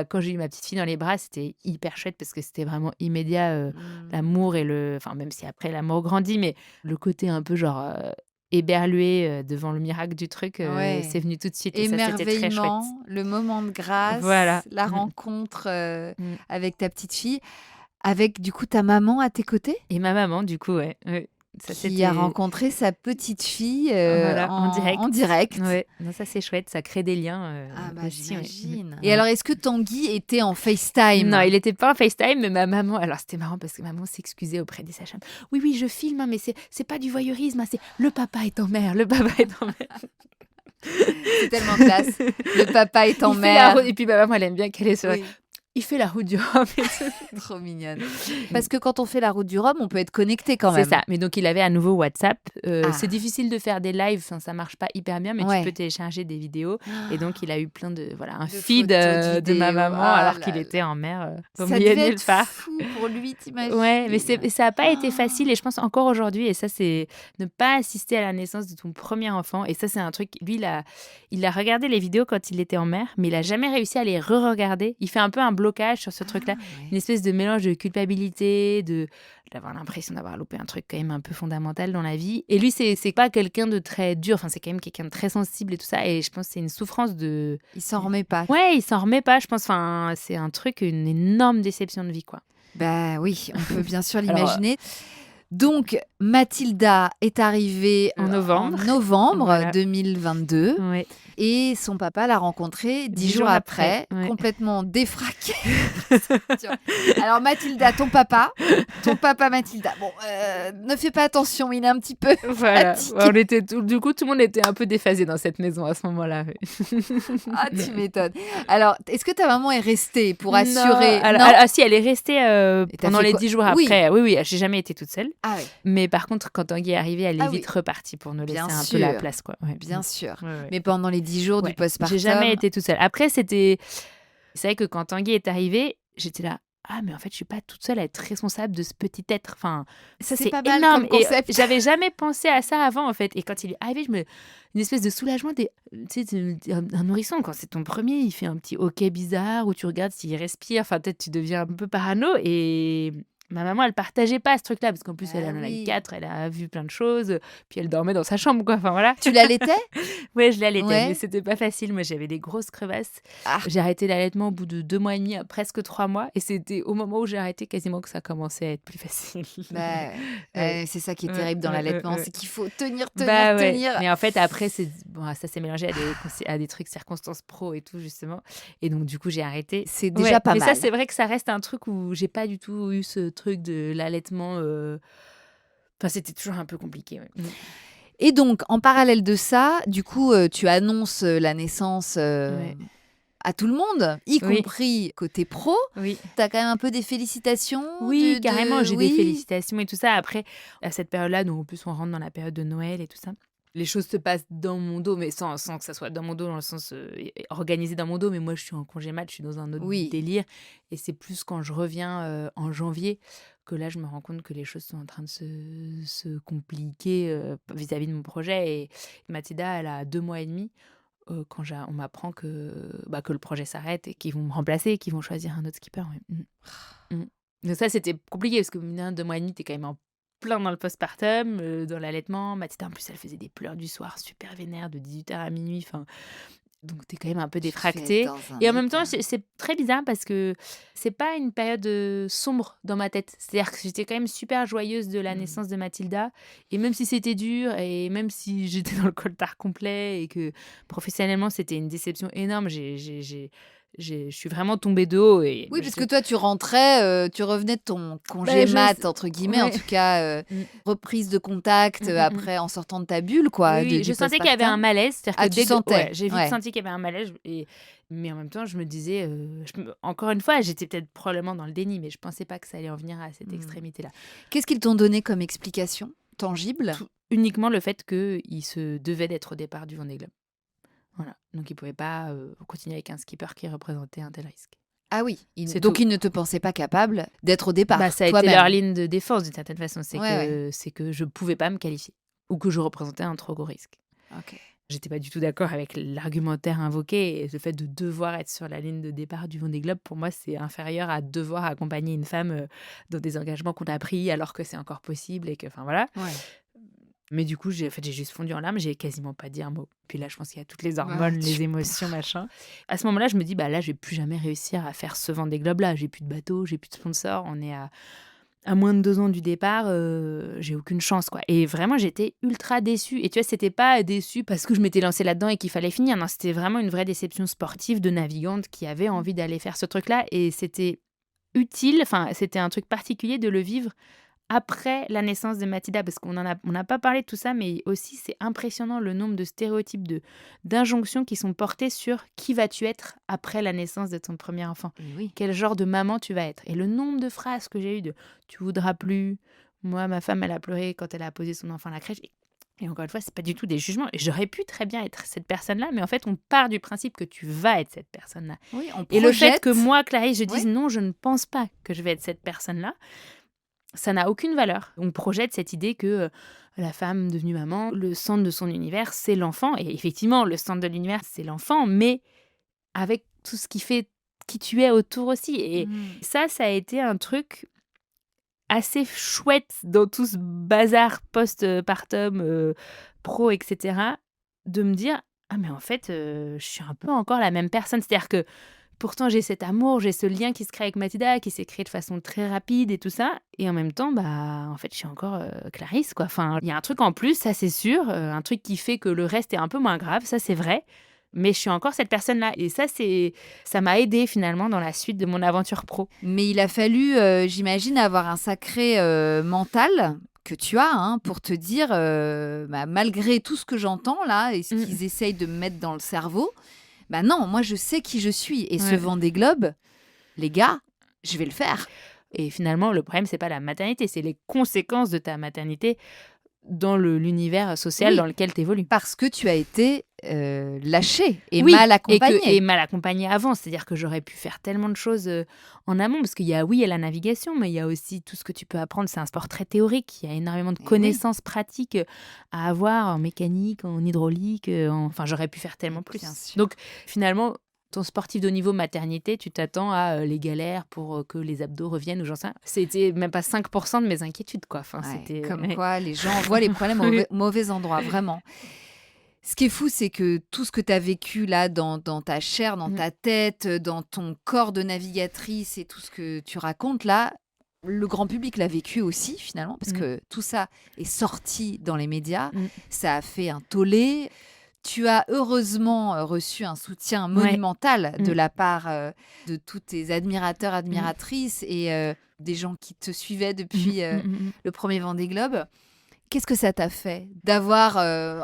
quand j'ai eu ma petite fille dans les bras, c'était hyper chouette parce que c'était vraiment immédiat, l'amour et enfin, même si après l'amour grandit, mais le côté un peu genre éberlué devant le miracle du truc, c'est venu tout de suite et ça, c'était très chouette. Le moment de grâce, la rencontre avec ta petite fille, avec du coup ta maman à tes côtés ? Et ma maman, du coup, ouais. Ça, qui a rencontré sa petite fille en direct. Ouais. Non, ça c'est chouette, ça crée des liens. J'imagine. Et alors, est-ce que Tanguy était en FaceTime ? Non, il n'était pas en FaceTime, mais ma maman... Alors, c'était marrant parce que maman s'excusait auprès des sages-femmes. Oui, je filme, hein, mais c'est pas du voyeurisme, c'est le papa est en mer, le papa est en mer. C'est tellement classe. Le papa est en mer. Et puis ma maman, elle aime bien qu'elle est sur... Il fait la route du Rhum. Trop mignonne. Parce que quand on fait la route du Rhum, on peut être connecté quand même. C'est ça. Mais donc, il avait à nouveau WhatsApp. C'est difficile de faire des lives. Ça marche pas hyper bien, mais tu peux télécharger des vidéos. Et donc, il a eu plein de... Voilà, un feed de ma maman alors qu'il était en mer au milieu de nulle part. Ça devait être fou pour lui, t'imagines ? Ouais, mais ça n'a pas été facile. Et je pense encore aujourd'hui, et ça, c'est ne pas assister à la naissance de ton premier enfant. Et ça, c'est un truc... Lui, il a regardé les vidéos quand il était en mer, mais il a jamais réussi à les re-regarder. Il fait un peu un blocage blocage sur ce truc-là, une espèce de mélange de culpabilité, d'avoir l'impression d'avoir loupé un truc quand même un peu fondamental dans la vie. Et lui, c'est pas quelqu'un de très dur, enfin c'est quand même quelqu'un de très sensible et tout ça. Et je pense que c'est une souffrance de... Il s'en remet pas. Ouais, il s'en remet pas, je pense. Enfin, c'est un truc, une énorme déception de vie, quoi. Bah oui, on peut bien sûr l'imaginer. Donc, Mathilda est arrivée en novembre voilà. 2022 et son papa l'a rencontrée 10 jours après. Complètement défraqué. Alors, Mathilda, ton papa Mathilda, bon, ne fais pas attention, il est un petit peu fatigué. Du coup, tout le monde était un peu déphasé dans cette maison à ce moment-là. Ah, tu m'étonnes. Alors, est-ce que ta maman est restée pour assurer? Non. Si, elle est restée pendant les 10 jours après. Oui, j'ai jamais été toute seule. Ah, oui. Mais par contre, quand Tanguy est arrivée, elle est vite repartie pour nous laisser peu la place, quoi. Bien sûr. Mais pendant les 10 jours du postpartum... J'ai jamais été toute seule. Après, c'est vrai que quand Tanguy est arrivée, j'étais là... Ah, mais en fait, je suis pas toute seule à être responsable de ce petit être. Enfin, ça, c'est pas mal énorme. comme concept. Et j'avais jamais pensé à ça avant, en fait. Et quand il est arrivé, une espèce de soulagement. Tu sais, un nourrisson, quand c'est ton premier, il fait un petit hoquet bizarre où tu regardes s'il respire. Enfin, peut-être tu deviens un peu parano. Et ma maman, elle partageait pas ce truc-là parce qu'en plus, elle en a eu 4, elle a vu plein de choses. Puis elle dormait dans sa chambre, quoi. Enfin, voilà. Tu l'allaitais? Ouais, je l'allaitais, mais c'était pas facile. Moi, j'avais des grosses crevasses. J'ai arrêté l'allaitement au bout de 2 mois et demi, presque 3 mois. Et c'était au moment où j'ai arrêté quasiment que ça commençait à être plus facile. C'est ça qui est terrible dans l'allaitement, c'est qu'il faut tenir. Mais en fait, après, ça s'est mélangé à des trucs, circonstances pro et tout, justement. Et donc, du coup, j'ai arrêté. C'est déjà pas mal. Mais ça, c'est vrai que ça reste un truc où j'ai pas du tout eu ce truc de l'allaitement. Enfin, c'était toujours un peu compliqué. Ouais. Et donc, en parallèle de ça, du coup, tu annonces la naissance à tout le monde, y compris côté pro. Oui. Tu as quand même un peu des félicitations. Oui, carrément, j'ai des félicitations et tout ça. Après, à cette période-là, donc en plus, on rentre dans la période de Noël et tout ça. Les choses se passent dans mon dos, mais sans que ça soit dans mon dos, dans le sens organisé dans mon dos. Mais moi, je suis en congé mat, je suis dans un autre délire. Et c'est plus quand je reviens en janvier que là, je me rends compte que les choses sont en train de se compliquer vis-à-vis de mon projet. Et Mathilda, elle a 2 mois et demi. Quand on m'apprend que le projet s'arrête et qu'ils vont me remplacer, qu'ils vont choisir un autre skipper. Donc ça, c'était compliqué parce que 2 mois et demi, t'es quand même en plein dans le postpartum, dans l'allaitement. Mathilda, en plus, elle faisait des pleurs du soir super vénères de 18h à minuit. Donc, t'es quand même un peu défractée. Et en même temps, c'est très bizarre parce que c'est pas une période sombre dans ma tête. C'est-à-dire que j'étais quand même super joyeuse de la naissance de Mathilda. Et même si c'était dur, et même si j'étais dans le coltard complet, et que professionnellement, c'était une déception énorme, je suis vraiment tombée de haut. Oui, parce que toi, tu rentrais, tu revenais de ton congé mat, entre guillemets, en tout cas, reprise de contact après, en sortant de ta bulle, quoi. Oui, je sentais qu'il y avait un malaise. Tu sentais j'ai vite senti qu'il y avait un malaise. Mais en même temps, je me disais, encore une fois, j'étais peut-être probablement dans le déni, mais je pensais pas que ça allait en venir à cette extrémité-là. Qu'est-ce qu'ils t'ont donné comme explication tangible? Uniquement le fait qu'il se devait d'être au départ du Vendée Globe. Voilà. Donc, ils ne pouvaient pas continuer avec un skipper qui représentait un tel risque. Ah oui, donc ils ne te pensaient pas capable d'être au départ. Ça a été leur ligne de défense d'une certaine façon. C'est que je ne pouvais pas me qualifier ou que je représentais un trop gros risque. Ok. J'étais pas du tout d'accord avec l'argumentaire invoqué. Et le fait de devoir être sur la ligne de départ du Vendée Globe, pour moi, c'est inférieur à devoir accompagner une femme dans des engagements qu'on a pris alors que c'est encore possible. Et que, enfin voilà. Ouais. Mais du coup, j'ai juste fondu en larmes, j'ai quasiment pas dit un mot. Puis là, je pense qu'il y a toutes les hormones, les émotions, machin. À ce moment-là, je me dis, là, je vais plus jamais réussir à faire ce Vendée Globe-là. J'ai plus de bateau, j'ai plus de sponsor. On est à moins de 2 ans du départ, j'ai aucune chance, quoi. Et vraiment, j'étais ultra déçue. Et tu vois, c'était pas déçue parce que je m'étais lancée là-dedans et qu'il fallait finir. Non, c'était vraiment une vraie déception sportive de navigante qui avait envie d'aller faire ce truc-là. Et c'était utile, enfin, c'était un truc particulier de le vivre après la naissance de Mathilda, parce qu'on n'a pas parlé de tout ça, mais aussi c'est impressionnant le nombre de stéréotypes, d'injonctions qui sont portées sur qui vas-tu être après la naissance de ton premier enfant. Oui. Quel genre de maman tu vas être. Et le nombre de phrases que j'ai eues de « tu voudras plus », moi, ma femme, elle a pleuré quand elle a posé son enfant à la crèche. Et encore une fois, c'est pas du tout des jugements. Et j'aurais pu très bien être cette personne-là, mais en fait, on part du principe que tu vas être cette personne-là. Oui, on projette. Et le fait que moi, Clarisse, je dise non, je ne pense pas que je vais être cette personne-là, ça n'a aucune valeur. On projette cette idée que la femme devenue maman, le centre de son univers, c'est l'enfant. Et effectivement, le centre de l'univers, c'est l'enfant, mais avec tout ce qui fait qui tu es autour aussi. Et ça a été un truc assez chouette dans tout ce bazar post-partum, pro, etc., de me dire « Ah, mais en fait, je suis un peu encore la même personne. » C'est-à-dire que pourtant, j'ai cet amour, j'ai ce lien qui se crée avec Mathilda, qui s'est créé de façon très rapide et tout ça. Et en même temps, en fait, je suis encore Clarisse, quoi. Enfin, il y a un truc en plus, ça c'est sûr, un truc qui fait que le reste est un peu moins grave, ça c'est vrai. Mais je suis encore cette personne-là. Et ça m'a aidée finalement dans la suite de mon aventure pro. Mais il a fallu, j'imagine, avoir un sacré mental que tu as pour te dire, malgré tout ce que j'entends là et ce qu'ils essayent de me mettre dans le cerveau, non, moi je sais qui je suis. Et ce Vendée Globe, les gars, je vais le faire. Et finalement, le problème, c'est pas la maternité, c'est les conséquences de ta maternité dans l'univers social dans lequel tu évolues. Parce que tu as été lâchée et mal accompagnée. Et mal accompagnée avant. C'est-à-dire que j'aurais pu faire tellement de choses en amont. Parce qu'il y a la navigation, mais il y a aussi tout ce que tu peux apprendre. C'est un sport très théorique. Il y a énormément de connaissances pratiques à avoir en mécanique, en hydraulique. Enfin, j'aurais pu faire tellement plus. Donc, finalement, ton sportif de haut niveau maternité, tu t'attends à les galères pour que les abdos reviennent ou j'en sais rien. C'était même pas 5% de mes inquiétudes, quoi. Enfin, c'était comme quoi les gens voient les problèmes au mauvais endroit, vraiment. Ce qui est fou, c'est que tout ce que tu as vécu là dans ta chair, dans ta tête, dans ton corps de navigatrice et tout ce que tu racontes là, le grand public l'a vécu aussi finalement, parce que tout ça est sorti dans les médias, ça a fait un tollé. Tu as heureusement reçu un soutien monumental de la part de tous tes admirateurs, admiratrices et des gens qui te suivaient depuis le premier Vendée Globe. Qu'est-ce que ça t'a fait d'avoir,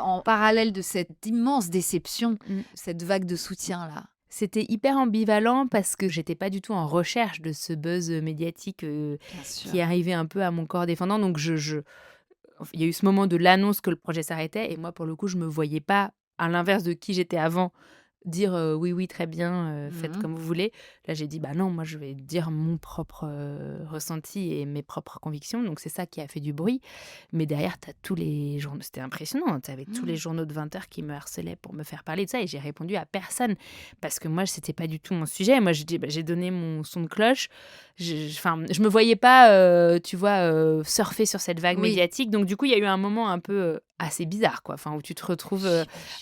en parallèle de cette immense déception, cette vague de soutien-là ? C'était hyper ambivalent parce que j'étais pas du tout en recherche de ce buzz médiatique qui arrivait un peu à mon corps défendant. Donc, il y a eu ce moment de l'annonce que le projet s'arrêtait et moi, pour le coup, je me voyais pas, à l'inverse de qui j'étais avant, dire oui, très bien, faites comme vous voulez. Là, j'ai dit non, moi, je vais dire mon propre ressenti et mes propres convictions. Donc, c'est ça qui a fait du bruit. Mais derrière, tu as tous les journaux. C'était impressionnant. Tu avais tous les journaux de 20 heures qui me harcelaient pour me faire parler de ça. Et j'ai répondu à personne. Parce que moi, c'était pas du tout mon sujet. Moi, j'ai dit, j'ai donné mon son de cloche. Je me voyais pas, surfer sur cette vague médiatique. Donc, du coup, il y a eu un moment un peu assez bizarre, quoi. Enfin, où tu te retrouves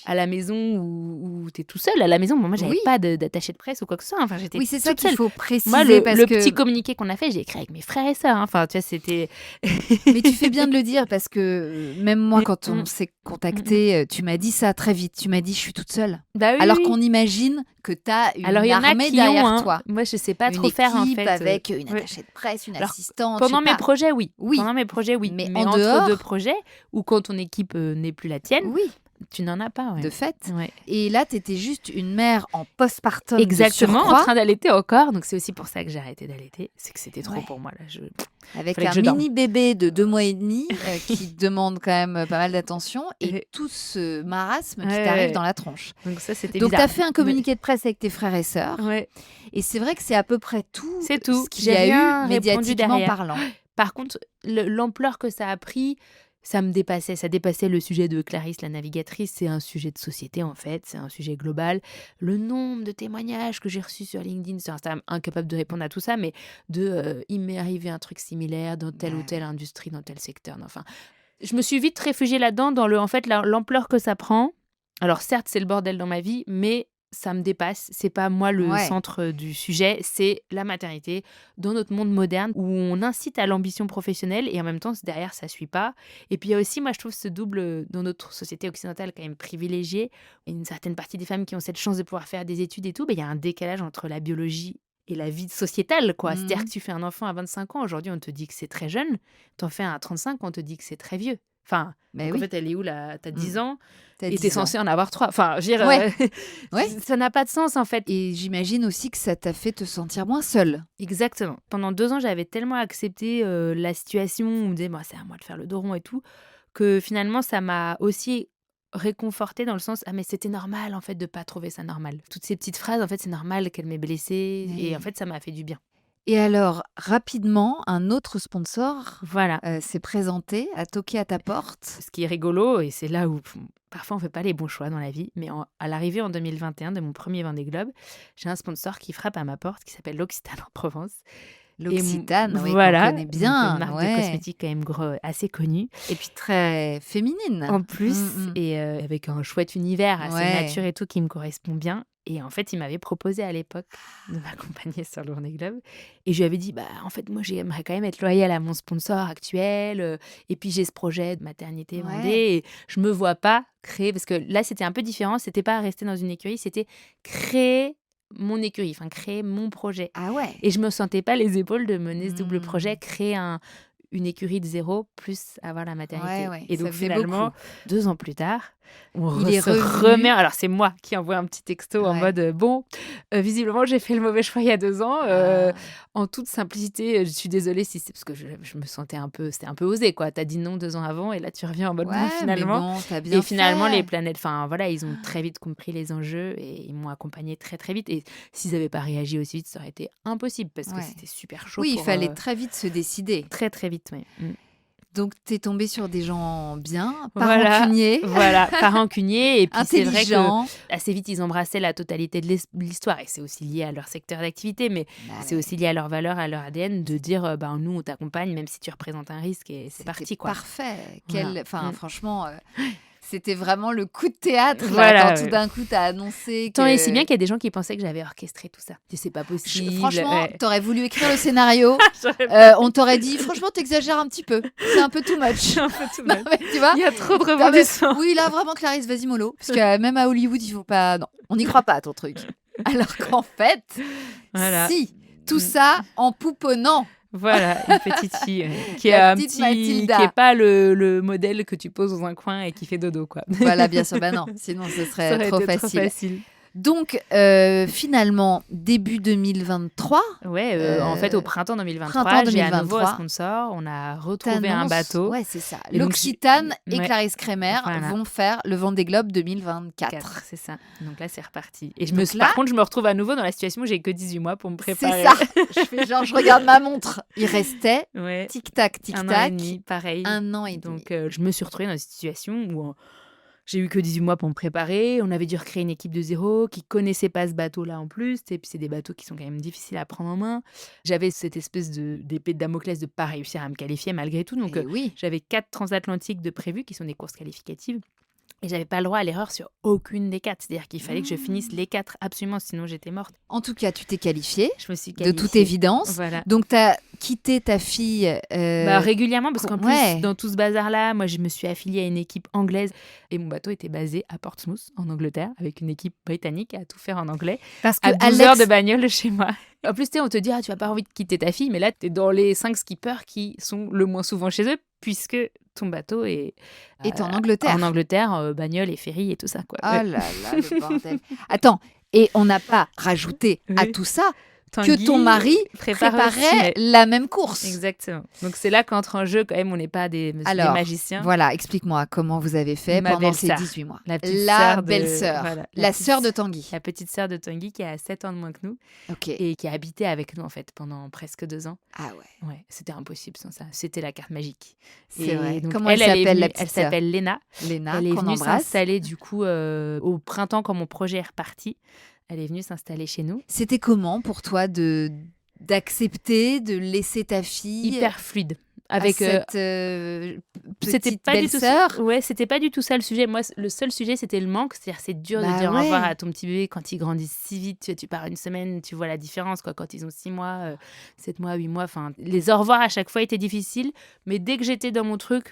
à la maison où tu es tout seul à la maison. Bon, moi, j'avais pas d'attaché de presse ou quoi que ce soit. Enfin, j'étais c'est ça qu'il seule. faut préciser. Moi, le petit communiqué qu'on a fait, j'ai écrit avec mes frères et sœurs. Enfin, tu vois, c'était... Mais tu fais bien de le dire parce que même moi, quand on s'est contacté, tu m'as dit ça très vite. Tu m'as dit, je suis toute seule. Alors qu'on imagine que tu as une armée derrière toi. Moi, je sais pas trop faire, en fait. Avec une attachée de presse, une assistante. Pendant mes projets, oui. Pendant mes projets, oui. Mais en entre dehors... deux projets, ou quand ton équipe n'est plus la tienne, tu n'en as pas. De fait. Et là, tu étais juste une mère en postpartum. Exactement, en train d'allaiter encore. Donc, c'est aussi pour ça que j'ai arrêté d'allaiter. C'est que c'était trop pour moi. Là. Avec un mini bébé de 2 mois et demi qui demande quand même pas mal d'attention et tout ce marasme qui t'arrive dans la tronche. Donc, ça, c'était bizarre. Donc, tu as fait un communiqué de presse avec tes frères et sœurs. Et c'est vrai que c'est à peu près tout, ce qu'il y a eu médiatiquement parlant. Par contre, l'ampleur que ça a pris... Ça me dépassait, ça dépassait le sujet de Clarisse la navigatrice, c'est un sujet de société en fait, c'est un sujet global. Le nombre de témoignages que j'ai reçus sur LinkedIn, sur Instagram, incapable de répondre à tout ça, mais il m'est arrivé un truc similaire dans telle ou telle industrie, dans tel secteur. Enfin, je me suis vite réfugiée là-dedans, dans l'ampleur que ça prend. Alors certes, c'est le bordel dans ma vie, mais ça me dépasse. C'est pas moi le centre du sujet, c'est la maternité dans notre monde moderne où on incite à l'ambition professionnelle et en même temps, derrière, ça suit pas. Et puis il y a aussi, moi, je trouve ce double dans notre société occidentale quand même privilégiée. Une certaine partie des femmes qui ont cette chance de pouvoir faire des études et tout, il y a un décalage entre la biologie et la vie sociétale, quoi. C'est-à-dire que tu fais un enfant à 25 ans, aujourd'hui, on te dit que c'est très jeune. T'en fais un à 35, on te dit que c'est très vieux. Enfin, en fait, elle est où là ? T'as 10 ans et t'es censée en avoir 3. Enfin, je veux dire, ça n'a pas de sens en fait. Et j'imagine aussi que ça t'a fait te sentir moins seule. Exactement. Pendant 2 ans, j'avais tellement accepté la situation où on me disait, c'est à moi de faire le dos rond et tout, que finalement, ça m'a aussi réconfortée dans le sens, mais c'était normal en fait de pas trouver ça normal. Toutes ces petites phrases, en fait, c'est normal qu'elle m'ait blessée et en fait, ça m'a fait du bien. Et alors, rapidement, un autre sponsor Voilà. s'est présenté, a toqué à ta porte. Ce qui est rigolo, et c'est là où parfois on ne fait pas les bons choix dans la vie, mais à l'arrivée en 2021 de mon premier Vendée Globe, j'ai un sponsor qui frappe à ma porte qui s'appelle l'Occitane en Provence. L'Occitane, oui, voilà, qu'on connaît bien. donc une marque de cosmétiques quand même assez connue. Et puis très féminine. En plus, et avec un chouette univers assez nature et tout qui me correspond bien. Et en fait, il m'avait proposé à l'époque de m'accompagner sur le Vendée Globe. Et je lui avais dit, en fait, moi, j'aimerais quand même être loyale à mon sponsor actuel. Et puis, j'ai ce projet de maternité Vendée. Et je me vois pas créer, parce que là, c'était un peu différent. C'était pas rester dans une écurie, c'était créer mon écurie, créer mon projet. Ah ouais. Et je me sentais pas les épaules de mener ce double projet, créer une écurie de zéro plus avoir la maternité. Ouais, et donc finalement, 2 ans plus tard, on remet. Alors c'est moi qui envoie un petit texto en mode visiblement j'ai fait le mauvais choix il y a 2 ans. En toute simplicité, je suis désolée si c'est parce que je me sentais c'était un peu osé quoi. T'as dit non 2 ans avant et là tu reviens en mode finalement. T'as bien et finalement fait. Les planètes, ils ont très vite compris les enjeux et ils m'ont accompagnée très très vite. Et s'ils n'avaient pas réagi aussi vite, ça aurait été impossible parce que c'était super chaud. Oui, il fallait très vite se décider. Très très vite, oui. Donc, tu es tombée sur des gens bien, pas rancuniers. Voilà, pas rancuniers. Et puis, c'est vrai que assez vite, ils embrassaient la totalité de l'histoire. Et c'est aussi lié à leur secteur d'activité, mais c'est aussi lié à leurs valeurs, à leur ADN, de dire, nous, on t'accompagne, même si tu représentes un risque. Et c'est parti, quoi. Parfait. Franchement... C'était vraiment le coup de théâtre quand tout d'un coup t'as annoncé que... Tant et si bien qu'il y a des gens qui pensaient que j'avais orchestré tout ça. C'est pas possible. Franchement, t'aurais voulu écrire le scénario. On t'aurait dit, franchement, t'exagères un petit peu. C'est un peu too much. Tu vois, il y a trop de rebondissements. Oui, là, vraiment, Clarisse, vas-y, mollo. Parce que même à Hollywood, il faut pas... Non, on n'y croit pas à ton truc. Alors qu'en fait, si, tout ça en pouponnant. Voilà, une petite fille qui est pas le modèle que tu poses dans un coin et qui fait dodo, quoi. Voilà, bien sûr, non, sinon ce serait trop facile. Donc, finalement, début 2023. En fait, au printemps 2023, j'ai à nouveau un sponsor. On a retrouvé un bateau. Ouais, c'est ça. L'Occitane et Clarisse Kremer vont faire le Vendée Globe 2024. C'est ça. Donc là, c'est reparti. Et par contre, je me retrouve à nouveau dans la situation où j'ai que 18 mois pour me préparer. C'est ça. Je regarde ma montre. Il restait tic-tac, tic-tac. 1 an et demi, pareil. 1 an et demi. Donc, je me suis retrouvée dans une situation où... J'ai eu que 18 mois pour me préparer. On avait dû recréer une équipe de zéro qui connaissait pas ce bateau-là en plus. Et puis, c'est des bateaux qui sont quand même difficiles à prendre en main. J'avais cette espèce d'épée de Damoclès de pas réussir à me qualifier malgré tout. Donc, j'avais 4 transatlantiques de prévus qui sont des courses qualificatives. Et j'avais pas le droit à l'erreur sur aucune des 4. C'est-à-dire qu'il fallait que je finisse les 4 absolument, sinon j'étais morte. En tout cas, tu t'es qualifiée. Je me suis qualifiée. De toute évidence. Voilà. Donc, tu as quitté ta fille... régulièrement, parce qu'en plus, dans tout ce bazar-là, moi, je me suis affiliée à une équipe anglaise. Et mon bateau était basé à Portsmouth, en Angleterre, avec une équipe britannique à tout faire en anglais. Parce que à 12 heures de bagnole de chez moi. En plus, on te dit, tu n'as pas envie de quitter ta fille, mais là, tu es dans les 5 skippers qui sont le moins souvent chez eux, puisque ton bateau est en Angleterre. En Angleterre, bagnole et ferry et tout ça, quoi. Oh là là, le bordel. Attends, et on n'a pas rajouté à tout ça Tanguy que ton mari préparait la même course. Exactement. Donc c'est là qu'entre en jeu, quand même, on n'est pas des magiciens. Voilà, explique-moi comment vous avez fait pendant ces 18 mois. La belle-sœur, la sœur de Tanguy. La petite sœur de Tanguy qui a 7 ans de moins que nous et qui a habité avec nous en fait pendant presque 2 ans. Ah ouais. Ouais, c'était impossible sans ça. C'était la carte magique. C'est vrai. Donc, comment elle s'appelle la petite sœur ? Elle s'appelle Léna. Elle est venue embrasse. s'installer du coup au printemps quand mon projet est reparti. Elle est venue s'installer chez nous. C'était comment pour toi d'accepter, de laisser ta fille hyper fluide avec cette petite belle-sœur? C'était pas du tout ça le sujet. Moi, le seul sujet, c'était le manque. C'est-à-dire, c'est dur de dire au revoir à ton petit bébé quand il grandit si vite. Tu pars une semaine, tu vois la différence quoi. Quand ils ont 6 mois, 7 mois, 8 mois. Les au revoir à chaque fois étaient difficiles. Mais dès que j'étais dans mon truc,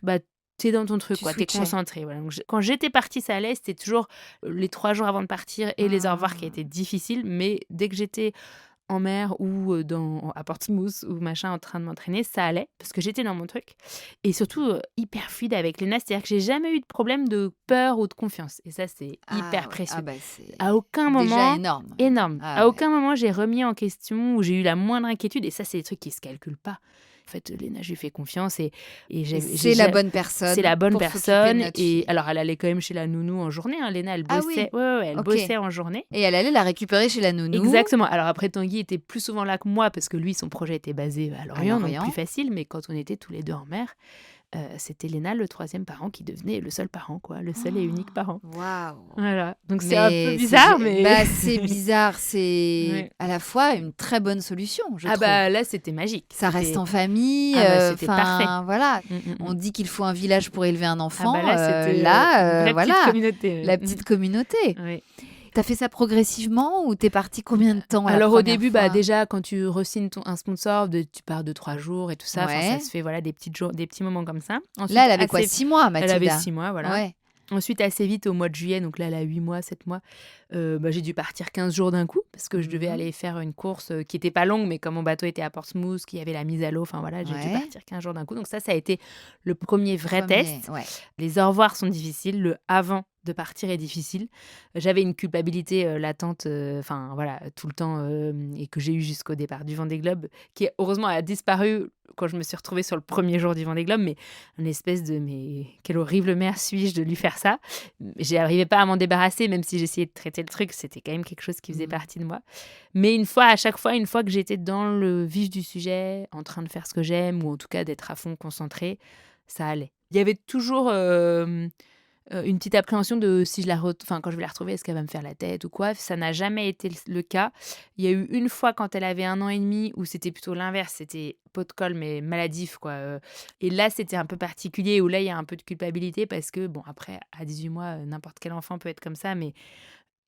t'es dans ton truc, t'es concentré. Voilà. Donc, quand j'étais partie, ça allait. C'était toujours les 3 jours avant de partir et les au revoir qui étaient difficiles. Mais dès que j'étais en mer ou à Portsmouth ou machin en train de m'entraîner, ça allait parce que j'étais dans mon truc. Et surtout, hyper fluide avec Léna. C'est-à-dire que j'ai jamais eu de problème de peur ou de confiance. Et ça, c'est hyper précieux. À aucun moment... Déjà énorme. À aucun moment, j'ai remis en question ou j'ai eu la moindre inquiétude. Et ça, c'est des trucs qui se calculent pas. En fait, Léna, je lui fais confiance et c'est la bonne personne. C'est la bonne pour personne. s'occuper de notre Et fille. alors, elle allait quand même chez la nounou en journée. Hein. Léna, elle Ah bossait. oui. Ouais, elle Ok. bossait en journée. Et elle allait la récupérer chez la nounou. Exactement. Alors après, Tanguy était plus souvent là que moi parce que lui, son projet était basé à Lorient, donc plus facile. Mais quand on était tous les deux en mer, c'était Léna, le troisième parent, qui devenait le seul parent, quoi, le seul et unique parent. Waouh. Voilà. Donc c'est un peu bizarre, mais c'est bizarre. C'est Ouais. à la fois une très bonne solution, je trouve. Là, c'était magique. Ça reste en famille. C'était parfait. Voilà. On dit qu'il faut un village pour élever un enfant. Là, c'était voilà. petite communauté. La petite communauté. Oui. T'as fait ça progressivement ou t'es parti combien de temps Alors au début, fois déjà quand tu re-signes un sponsor, tu pars de 3 jours et tout ça. Ouais. Ça se fait des petits moments comme ça. Ensuite, là, elle avait quoi, 6 mois, Mathilda? Elle avait 6 mois, voilà. Ouais. Ensuite, assez vite, au mois de juillet, donc là, elle a 8 mois, 7 mois, j'ai dû partir 15 jours d'un coup parce que je devais aller faire une course qui n'était pas longue, mais comme mon bateau était à Portsmouth, qu'il y avait la mise à l'eau, j'ai dû partir 15 jours d'un coup. Donc ça a été le premier vrai test. Ouais. Les au revoir sont difficiles, le avant de partir est difficile. J'avais une culpabilité latente, tout le temps, et que j'ai eu jusqu'au départ du Vendée Globe, qui heureusement a disparu quand je me suis retrouvée sur le premier jour du Vendée Globe, mais une espèce de mais quelle horrible mère suis-je de lui faire ça. J'arrivais pas à m'en débarrasser, même si j'essayais de traiter le truc, c'était quand même quelque chose qui faisait partie de moi. Mais une fois que j'étais dans le vif du sujet, en train de faire ce que j'aime, ou en tout cas d'être à fond concentrée, ça allait. Il y avait toujours une petite appréhension de si quand je vais la retrouver, est-ce qu'elle va me faire la tête ou quoi. Ça n'a jamais été le cas. Il y a eu une fois quand elle avait 1 an et demi où c'était plutôt l'inverse, c'était pot de colle mais maladif, quoi. Et là, c'était un peu particulier, où là, il y a un peu de culpabilité parce que, bon, après, à 18 mois, n'importe quel enfant peut être comme ça, mais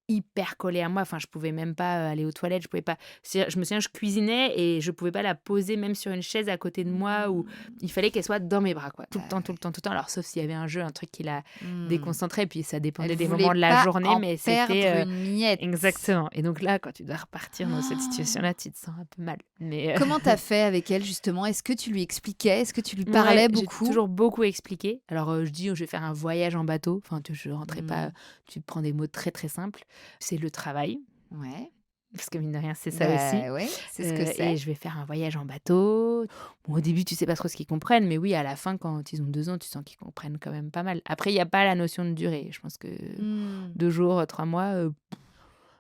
hyper collée à moi. Enfin, je pouvais même pas aller aux toilettes. Je pouvais pas. Je me souviens, je cuisinais et je pouvais pas la poser même sur une chaise à côté de moi, où il fallait qu'elle soit dans mes bras, quoi. Tout le temps. Alors, sauf s'il y avait un jeu, un truc qui la déconcentrait, puis ça dépendait des moments de la journée, mais c'était une miette. Exactement. Et donc là, quand tu dois repartir dans cette situation-là, tu te sens un peu mal. Mais comment t'as fait avec elle, justement? Est-ce que tu lui expliquais? Est-ce que tu lui parlais beaucoup? J'ai toujours beaucoup expliqué. Alors, je dis, je vais faire un voyage en bateau. Enfin, je rentrais pas. Tu prends des mots très très simples. C'est le travail. Ouais. Parce que mine de rien, c'est ça aussi. Oui, c'est ce que c'est. Et je vais faire un voyage en bateau. Bon, au début, tu sais pas trop ce qu'ils comprennent, mais oui, à la fin, quand ils ont 2 ans, tu sens qu'ils comprennent quand même pas mal. Après, il n'y a pas la notion de durée. Je pense que 2 jours, 3 mois,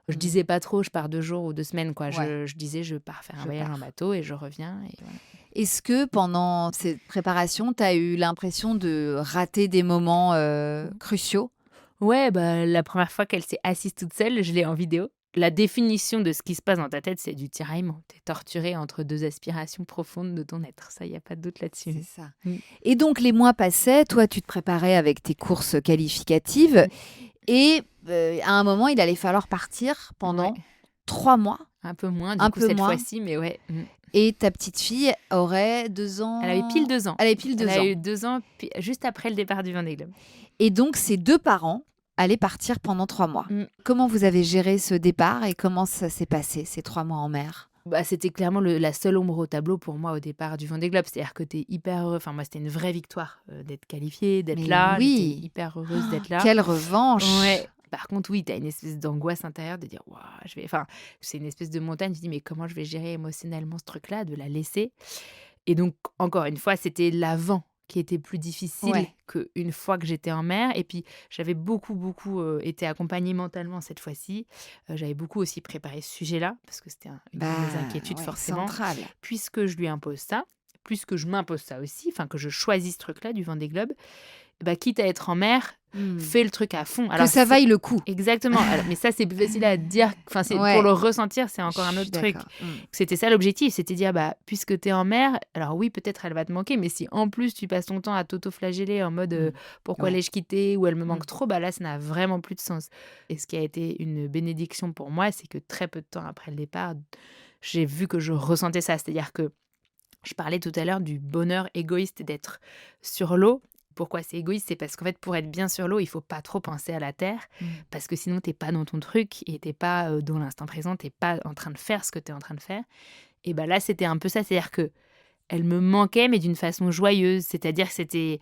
je disais pas trop, je pars 2 jours ou 2 semaines, quoi. Ouais. Je disais, je pars faire un voyage en bateau et je reviens. Et voilà. Est-ce que pendant cette préparation, tu as eu l'impression de rater des moments cruciaux? Ouais, la première fois qu'elle s'est assise toute seule, je l'ai en vidéo. La définition de ce qui se passe dans ta tête, c'est du tiraillement. Tu es torturé entre 2 aspirations profondes de ton être. Ça, il n'y a pas de doute là-dessus. C'est ça. Et donc, les mois passaient. Toi, tu te préparais avec tes courses qualificatives. Et à un moment, il allait falloir partir pendant 3 mois. Un peu moins, du coup, cette fois-ci, mais ouais. Et ta petite fille aurait 2 ans. Elle avait pile 2 ans. Elle a eu 2 ans, juste après le départ du Vendée Globe. Et donc, ces 2 parents allaient partir pendant 3 mois. Comment vous avez géré ce départ et comment ça s'est passé, ces 3 mois en mer? C'était clairement la seule ombre au tableau pour moi au départ du Vendée Globe. C'est-à-dire que tu es hyper heureux. Enfin, moi, c'était une vraie victoire d'être qualifiée, d'être là. Oui. J'étais hyper heureuse d'être là. Quelle revanche! Ouais. Par contre, oui, tu as une espèce d'angoisse intérieure de dire, waouh, c'est une espèce de montagne. Tu te dis, mais comment je vais gérer émotionnellement ce truc-là, de la laisser? Et donc, encore une fois, c'était l'avant qui était plus difficile qu'une fois que j'étais en mer. Et puis, j'avais beaucoup été accompagnée mentalement cette fois-ci. J'avais beaucoup aussi préparé ce sujet-là, parce que c'était une de mes inquiétudes forcément. Centrale. Puisque je lui impose ça, puisque je m'impose ça aussi, enfin que je choisis ce truc-là du Vendée Globe, quitte à être en mer, fais le truc à fond. Alors, que ça vaille le coup. Exactement. Mais ça, c'est plus facile à dire. Enfin, pour le ressentir, c'est encore un autre truc. C'était ça l'objectif, c'était dire, puisque t'es en mer, alors oui, peut-être elle va te manquer, mais si en plus tu passes ton temps à t'auto-flageller en mode pourquoi l'ai-je quittée ou elle me manque trop, là, ça n'a vraiment plus de sens. Et ce qui a été une bénédiction pour moi, c'est que très peu de temps après le départ, j'ai vu que je ressentais ça. C'est-à-dire que je parlais tout à l'heure du bonheur égoïste d'être sur l'eau. Pourquoi c'est égoïste? C'est parce qu'en fait, pour être bien sur l'eau, il faut pas trop penser à la terre, parce que sinon, t'es pas dans ton truc et t'es pas dans l'instant présent, t'es pas en train de faire ce que t'es en train de faire. Et là, c'était un peu ça, c'est-à-dire que elle me manquait, mais d'une façon joyeuse, c'est-à-dire que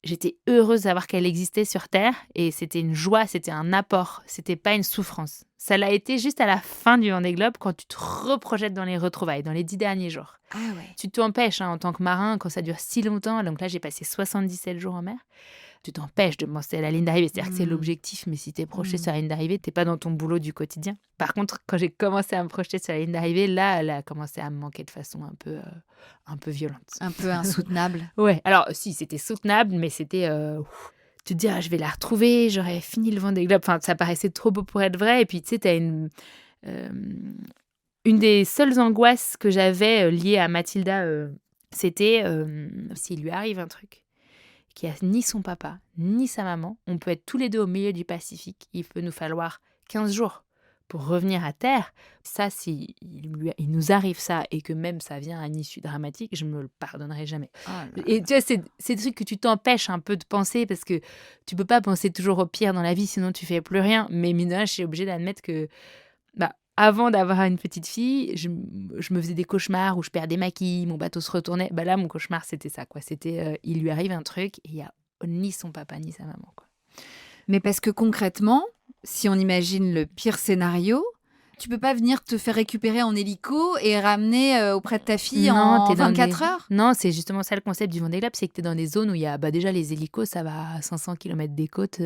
j'étais heureuse de savoir qu'elle existait sur Terre et c'était une joie, c'était un apport, c'était pas une souffrance. Ça l'a été juste à la fin du Vendée Globe quand tu te reprojettes dans les retrouvailles, dans les 10 derniers jours. Ah ouais. Tu t'empêches en tant que marin quand ça dure si longtemps. Donc là, j'ai passé 77 jours en mer. Tu t'empêches de penser à la ligne d'arrivée. C'est-à-dire que c'est l'objectif, mais si tu es projeté sur la ligne d'arrivée, tu n'es pas dans ton boulot du quotidien. Par contre, quand j'ai commencé à me projeter sur la ligne d'arrivée, là, elle a commencé à me manquer de façon un peu violente. Un peu insoutenable. Ouais, alors si, c'était soutenable, mais c'était... tu te dis, je vais la retrouver, j'aurais fini le Vendée Globe. Enfin, ça paraissait trop beau pour être vrai. Et puis, tu sais, tu as une des seules angoisses que j'avais liées à Mathilda, c'était s'il lui arrive un truc qui a ni son papa, ni sa maman, on peut être tous les deux au milieu du Pacifique. Il peut nous falloir 15 jours pour revenir à terre. Ça, si il nous arrive ça et que même ça vient à une issue dramatique, je me le pardonnerai jamais. Et tu vois, c'est des trucs que tu t'empêches un peu de penser parce que tu peux pas penser toujours au pire dans la vie, sinon tu fais plus rien. Mais mine de rien, je suis obligée d'admettre que avant d'avoir une petite fille, je me faisais des cauchemars où je perdais ma quille, mon bateau se retournait. Là, mon cauchemar, c'était ça, quoi. C'était, il lui arrive un truc et il n'y a ni son papa ni sa maman, quoi. Mais parce que concrètement, si on imagine le pire scénario, tu peux pas venir te faire récupérer en hélico et ramener auprès de ta fille en 24 heures ? Non, c'est justement ça le concept du Vendée Globe, c'est que tu es dans des zones où il y a déjà les hélicos, ça va à 500 km des côtes.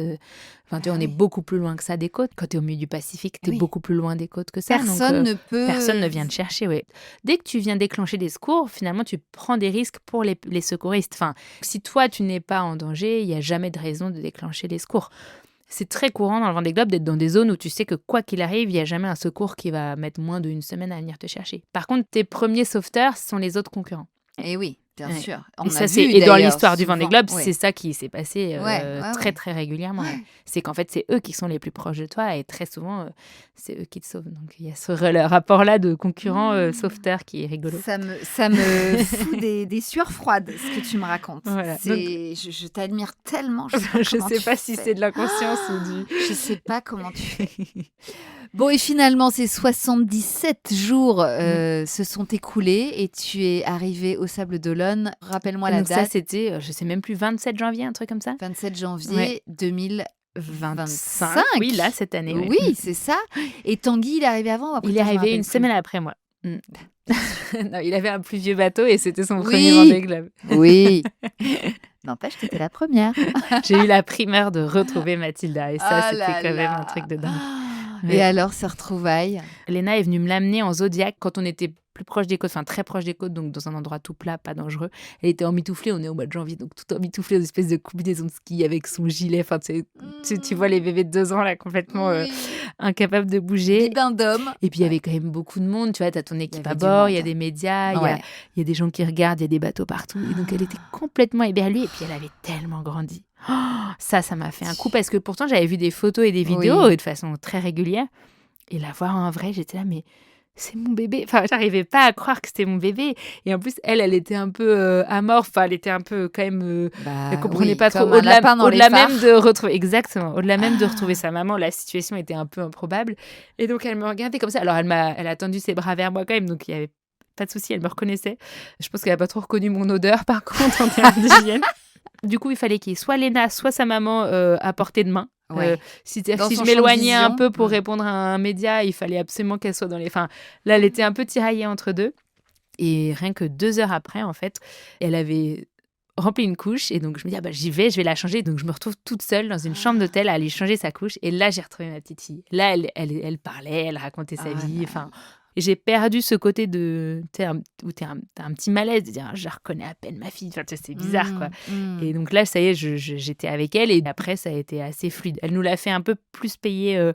Enfin, tu vois, on est beaucoup plus loin que ça des côtes. Quand tu es au milieu du Pacifique, tu es beaucoup plus loin des côtes que ça. Personne ne vient te chercher, oui. Dès que tu viens déclencher des secours, finalement, tu prends des risques pour les secouristes. Enfin, si toi, tu n'es pas en danger, il n'y a jamais de raison de déclencher les secours. C'est très courant dans le Vendée Globe d'être dans des zones où tu sais que quoi qu'il arrive, il n'y a jamais un secours qui va mettre moins d'une semaine à venir te chercher. Par contre, tes premiers sauveteurs sont les autres concurrents. Et oui, bien sûr. Et dans l'histoire du Vendée Globe, c'est ça qui s'est passé très, très régulièrement. Ouais. C'est qu'en fait, c'est eux qui sont les plus proches de toi et très souvent, c'est eux qui te sauvent. Donc, il y a ce rapport-là de concurrent-sauveteur qui est rigolo. Ça me fout des sueurs froides, ce que tu me racontes. Voilà. Je t'admire tellement. Je ne sais pas si c'est de l'inconscience ou du... Je ne sais pas comment tu fais. Bon, et finalement, ces 77 jours se sont écoulés et tu es arrivé au Sable d'Olonne. Rappelle-moi la date. Ça, c'était, je ne sais même plus, 27 janvier, un truc comme ça. 27 janvier 2025. Oui, là, cette année. Oui, c'est ça. Et Tanguy, il est arrivé avant ou après ? Il est arrivé une semaine après moi. Non, il avait un plus vieux bateau et c'était son premier Vendée Globe. Oui. N'empêche, c'était la première. J'ai eu la primeur de retrouver Mathilda et ça, c'était quand même un truc de dingue. Et alors, ce retrouvailles ? Léna est venue me l'amener en Zodiac quand on était plus proche des côtes, enfin très proche des côtes, donc dans un endroit tout plat, pas dangereux. Elle était emmitouflée, on est au mois de janvier, donc tout emmitouflée aux espèces de combinaisons de ski avec son gilet. Enfin, tu vois les bébés de 2 ans là, complètement incapables de bouger. Des dindômes. Et puis il y avait quand même beaucoup de monde, tu vois, t'as ton équipe à bord, il y a des médias, il y a des gens qui regardent, il y a des bateaux partout. Et donc elle était complètement éberluée et puis elle avait tellement grandi. Ça m'a fait un coup parce que pourtant j'avais vu des photos et des vidéos de façon très régulière. Et la voir en vrai, j'étais là, mais c'est mon bébé. Enfin, j'arrivais pas à croire que c'était mon bébé. Et en plus, elle était un peu amorphe. Enfin, elle était un peu quand même... elle comprenait pas trop. Au-delà même de retrouver... Exactement. Au-delà même de retrouver sa maman, la situation était un peu improbable. Et donc, elle me regardait comme ça. Alors, elle a tendu ses bras vers moi quand même. Donc, il y avait pas de souci. Elle me reconnaissait. Je pense qu'elle a pas trop reconnu mon odeur, par contre, en termes d'hygiène. Du coup, il fallait qu'il y ait soit Léna, soit sa maman à portée de main. Si je m'éloignais un peu pour répondre à un média, il fallait absolument qu'elle soit dans les... Enfin, là, elle était un peu tiraillée entre deux. Et rien que 2 heures après, en fait, elle avait rempli une couche. Et donc, je me dis, j'y vais, je vais la changer. Donc, je me retrouve toute seule dans une chambre d'hôtel à aller changer sa couche. Et là, j'ai retrouvé ma petite fille. Là, elle parlait, elle racontait sa vie. Enfin... Et j'ai perdu ce côté où t'as un petit malaise de dire je reconnais à peine ma fille. Enfin, c'est bizarre, quoi. Et donc là, ça y est, j'étais avec elle et après, ça a été assez fluide. Elle nous l'a fait un peu plus payer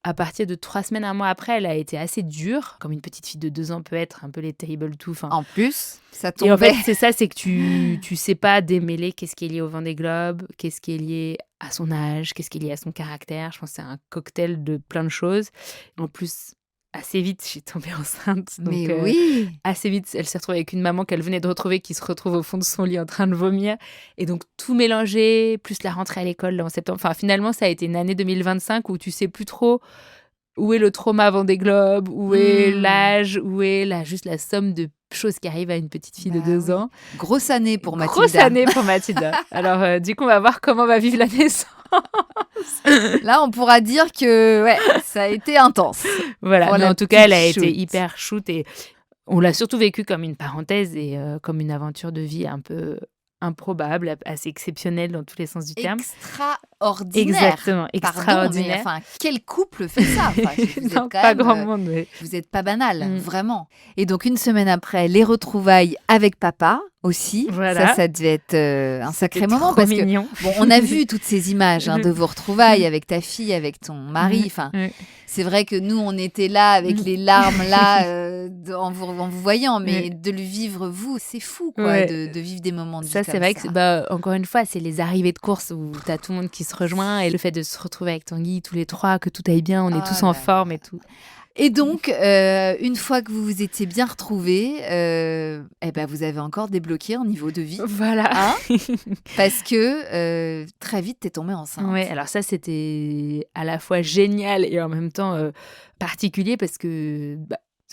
à partir de 3 semaines, 1 mois après. Elle a été assez dure, comme une petite fille de 2 ans peut être, un peu les terrible two. En plus, ça tombait. Et en fait, c'est ça, c'est que tu sais pas démêler qu'est-ce qui est lié au Vendée Globe, qu'est-ce qui est lié à son âge, qu'est-ce qui est lié à son caractère. Je pense que c'est un cocktail de plein de choses. En plus... Assez vite, j'ai tombé enceinte. Donc, assez vite, elle s'est retrouvée avec une maman qu'elle venait de retrouver qui se retrouve au fond de son lit en train de vomir. Et donc, tout mélangé, plus la rentrée à l'école là, en septembre. Enfin, finalement, ça a été une année 2025 où tu sais plus trop où est le trauma Vendée Globe, où est l'âge, où est juste la somme de chose qui arrive à une petite fille de 2 ans. Grosse année pour Mathilda. Grosse année pour Mathilda. Alors, du coup, on va voir comment va vivre la naissance. Là, on pourra dire que ça a été intense. Voilà, mais en tout cas, elle a été hyper shoot et on l'a surtout vécu comme une parenthèse et comme une aventure de vie un peu improbable, assez exceptionnelle dans tous les sens du terme. Extraordinaire. Exactement, extraordinaire. Pardon, mais quel couple fait ça vous non, pas grand monde. Mais... Vous n'êtes pas banal, vraiment. Et donc, une semaine après, les retrouvailles avec papa aussi. Voilà. Ça devait être un sacré moment. Parce mignon. Que, bon, on a vu toutes ces images de vos retrouvailles avec ta fille, avec ton mari. Enfin, c'est vrai que nous, on était là avec les larmes là en vous voyant, mais de le vivre vous, c'est fou quoi, de vivre des moments de vie ça, comme c'est vrai ça. Que, encore une fois, c'est les arrivées de course où t'as tout le monde qui se rejoint et le fait de se retrouver avec Tanguy tous les trois, que tout aille bien, on est tous en forme et tout. Et donc, une fois que vous vous étiez bien retrouvés, vous avez encore débloqué un niveau de vie. Voilà. Hein parce que très vite, t'es tombée enceinte. Oui, alors ça, c'était à la fois génial et en même temps particulier parce que...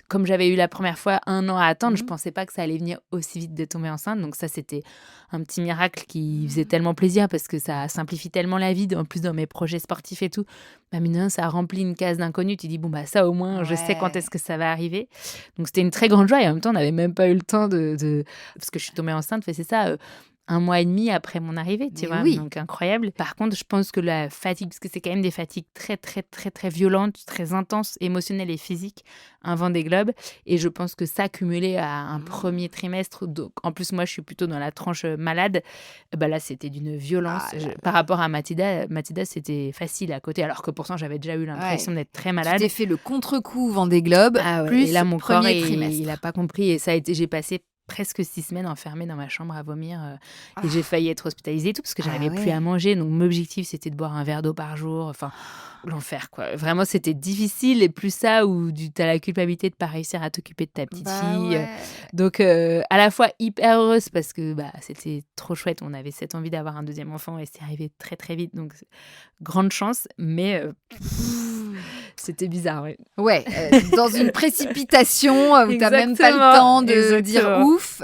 comme j'avais eu la première fois 1 an à attendre, je pensais pas que ça allait venir aussi vite de tomber enceinte. Donc ça, c'était un petit miracle qui faisait tellement plaisir parce que ça simplifie tellement la vie. En plus, dans mes projets sportifs et tout, mine ça remplit une case d'inconnu. Tu dis, ça au moins, je sais quand est-ce que ça va arriver. Donc c'était une très grande joie. Et en même temps, on n'avait même pas eu le temps de... Parce que je suis tombée enceinte, c'est ça... 1 mois et demi après mon arrivée, tu vois, donc incroyable. Par contre, je pense que la fatigue, parce que c'est quand même des fatigues très, très, très, très violentes, très intenses, émotionnelles et physiques, un Vendée Globe. Et je pense que ça, cumulé à un premier trimestre, donc, en plus, moi, je suis plutôt dans la tranche malade, là, c'était d'une violence. Par rapport à Mathilda, c'était facile à côté, alors que pourtant, j'avais déjà eu l'impression d'être très malade. Tu t'es fait le contre-coup Vendée Globe, plus et là, mon corps, trimestre. il n'a pas compris. Et ça a été, j'ai passé presque 6 semaines enfermée dans ma chambre à vomir et j'ai failli être hospitalisée et tout parce que j'arrivais plus à manger. Donc mon objectif c'était de boire un verre d'eau par jour. Enfin, l'enfer quoi. Vraiment c'était difficile et plus ça où tu as la culpabilité de pas réussir à t'occuper de ta petite fille. Donc à la fois hyper heureuse parce que c'était trop chouette. On avait cette envie d'avoir un deuxième enfant et c'est arrivé très très vite. Donc grande chance, mais c'était bizarre. Dans une précipitation où tu n'as même pas le temps de dire ouf.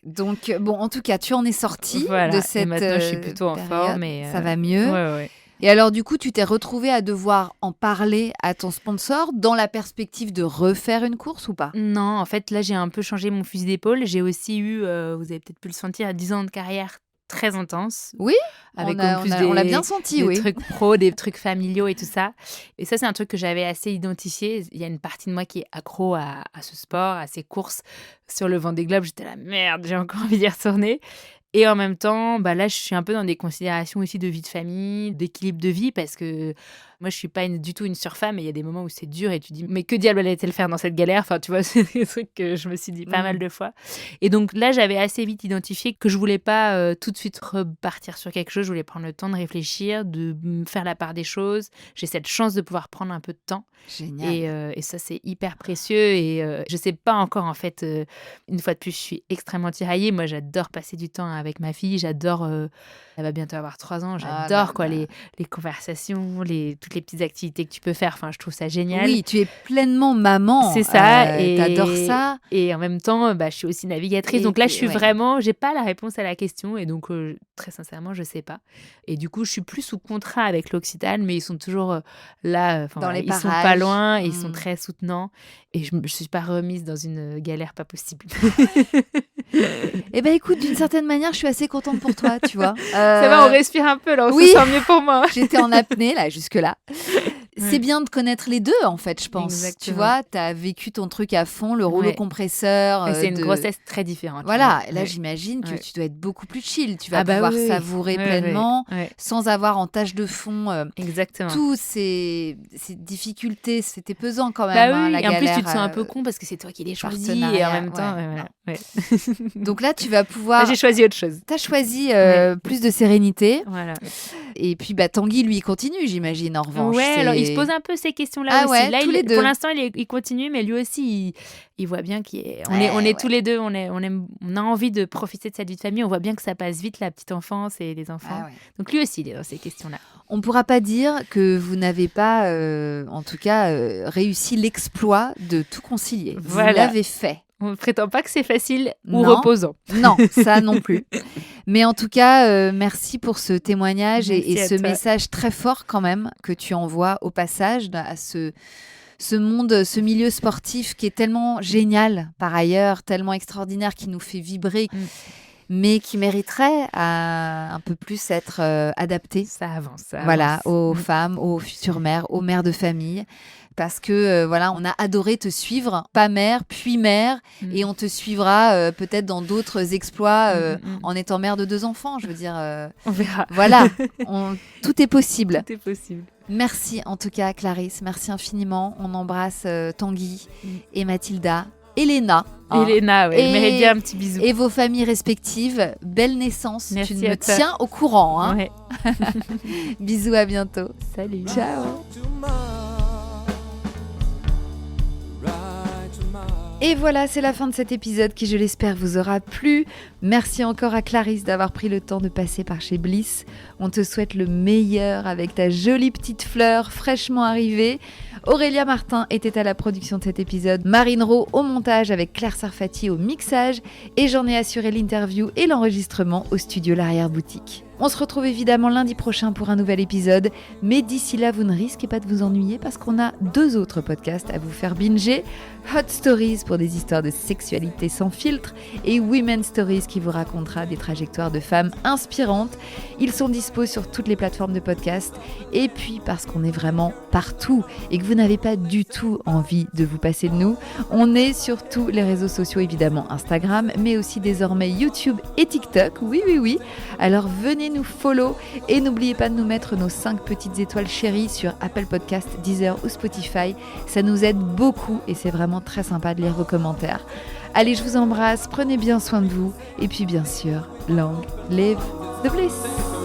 Donc, en tout cas, tu en es sortie de cette et maintenant, je suis plutôt en forme. Et ça va mieux. Et alors, du coup, tu t'es retrouvée à devoir en parler à ton sponsor dans la perspective de refaire une course ou pas ? Non, en fait, là, j'ai un peu changé mon fusil d'épaule. J'ai aussi eu, vous avez peut-être pu le sentir, 10 ans de carrière très intense. Oui, avec on l'a bien senti, des trucs pro, des trucs familiaux et tout ça. Et ça, c'est un truc que j'avais assez identifié. Il y a une partie de moi qui est accro à ce sport, à ces courses. Sur le Vendée Globe, j'étais là, merde, j'ai encore envie d'y retourner. Et en même temps, là, je suis un peu dans des considérations aussi de vie de famille, d'équilibre de vie, parce que moi, je suis pas du tout une surfemme et il y a des moments où c'est dur et tu dis, mais que diable allait-elle faire dans cette galère ? Enfin, tu vois, c'est des trucs que je me suis dit pas mal de fois. Et donc là, j'avais assez vite identifié que je voulais pas tout de suite repartir sur quelque chose. Je voulais prendre le temps de réfléchir, de faire la part des choses. J'ai cette chance de pouvoir prendre un peu de temps. Génial. Et ça, c'est hyper précieux. Et je sais pas encore, en fait, une fois de plus, je suis extrêmement tiraillée. Moi, j'adore passer du temps avec ma fille. J'adore, elle va bientôt avoir 3 ans. J'adore les conversations, toutes les petites activités que tu peux faire. Enfin, je trouve ça génial. Oui, tu es pleinement maman. C'est ça. Et t'adores ça. Et en même temps, je suis aussi navigatrice. Donc là, je suis vraiment, j'ai pas la réponse à la question. Et donc, très sincèrement, je sais pas. Et du coup, je suis plus sous contrat avec l'Occitane, mais ils sont toujours là. Dans les parages. Ils sont pas loin, et ils sont très soutenants. Et je suis pas remise dans une galère pas possible. Eh ben écoute, d'une certaine manière, je suis assez contente pour toi, tu vois. Ça va, on respire un peu là, on se sent mieux pour moi. J'étais en apnée là, jusque-là. C'est bien de connaître les deux, en fait, je pense. Exactement. Tu vois, tu as vécu ton truc à fond, le rouleau compresseur. Et c'est une grossesse très différente. Voilà, là, j'imagine que tu dois être beaucoup plus chill. Tu vas pouvoir savourer pleinement, sans avoir en tâche de fond Exactement. tous ces difficultés. C'était pesant quand même, la et galère. En plus, tu te sens un peu con parce que c'est toi qui l'as choisi. Et en même temps, Donc là, tu vas pouvoir... J'ai choisi autre chose. Tu as choisi plus de sérénité. Voilà. Et puis, Tanguy, lui, continue, j'imagine, en revanche. Alors il se pose un peu ces questions-là aussi. Là, tous les deux. Pour l'instant, il continue, mais lui aussi, il voit bien qu'on est tous les deux, on a envie de profiter de cette vie de famille. On voit bien que ça passe vite, la petite enfance et les enfants. Donc lui aussi, il est dans ces questions-là. On ne pourra pas dire que vous n'avez pas, en tout cas, réussi l'exploit de tout concilier. Vous l'avez fait. On ne prétend pas que c'est facile ou Non. reposant. Non, ça non plus. Mais en tout cas, merci pour ce témoignage et ce message très fort quand même que tu envoies au passage à ce monde, ce milieu sportif qui est tellement génial par ailleurs, tellement extraordinaire, qui nous fait vibrer, mais qui mériterait à un peu plus être adapté. Ça avance. Voilà, aux femmes, aux futures mères, aux mères de famille. Parce que voilà, on a adoré te suivre, pas mère, puis mère, et on te suivra peut-être dans d'autres exploits en étant mère de 2 enfants. Je veux dire, on verra. Voilà, tout est possible. Tout est possible. Merci en tout cas, Clarisse. Merci infiniment. On embrasse Tanguy et Mathilda, Elena. Elena, ouais, elle mérite bien un petit bisou. Et vos familles respectives. Belle naissance. Merci tu me tiens au courant. Hein. Ouais. Bisous, à bientôt. Salut. Ciao. Et voilà, c'est la fin de cet épisode qui, je l'espère, vous aura plu. Merci encore à Clarisse d'avoir pris le temps de passer par chez Bliss. On te souhaite le meilleur avec ta jolie petite fleur fraîchement arrivée. Aurélia Martin était à la production de cet épisode, Marine Rowe au montage avec Claire Sarfati au mixage et j'en ai assuré l'interview et l'enregistrement au studio L'Arrière-Boutique. On se retrouve évidemment lundi prochain pour un nouvel épisode, mais d'ici là, vous ne risquez pas de vous ennuyer parce qu'on a 2 autres podcasts à vous faire binger. Hot Stories pour des histoires de sexualité sans filtre et Women's Stories qui vous racontera des trajectoires de femmes inspirantes. Ils sont dispo sur toutes les plateformes de podcast et puis parce qu'on est vraiment partout et que vous n'avez pas du tout envie de vous passer de nous, on est sur tous les réseaux sociaux, évidemment Instagram, mais aussi désormais YouTube et TikTok. Oui. Alors venez nous follow et n'oubliez pas de nous mettre nos 5 petites étoiles chéries sur Apple Podcast, Deezer ou Spotify. Ça nous aide beaucoup et c'est vraiment très sympa de lire vos commentaires. Allez, je vous embrasse, prenez bien soin de vous et puis bien sûr, long live the bliss.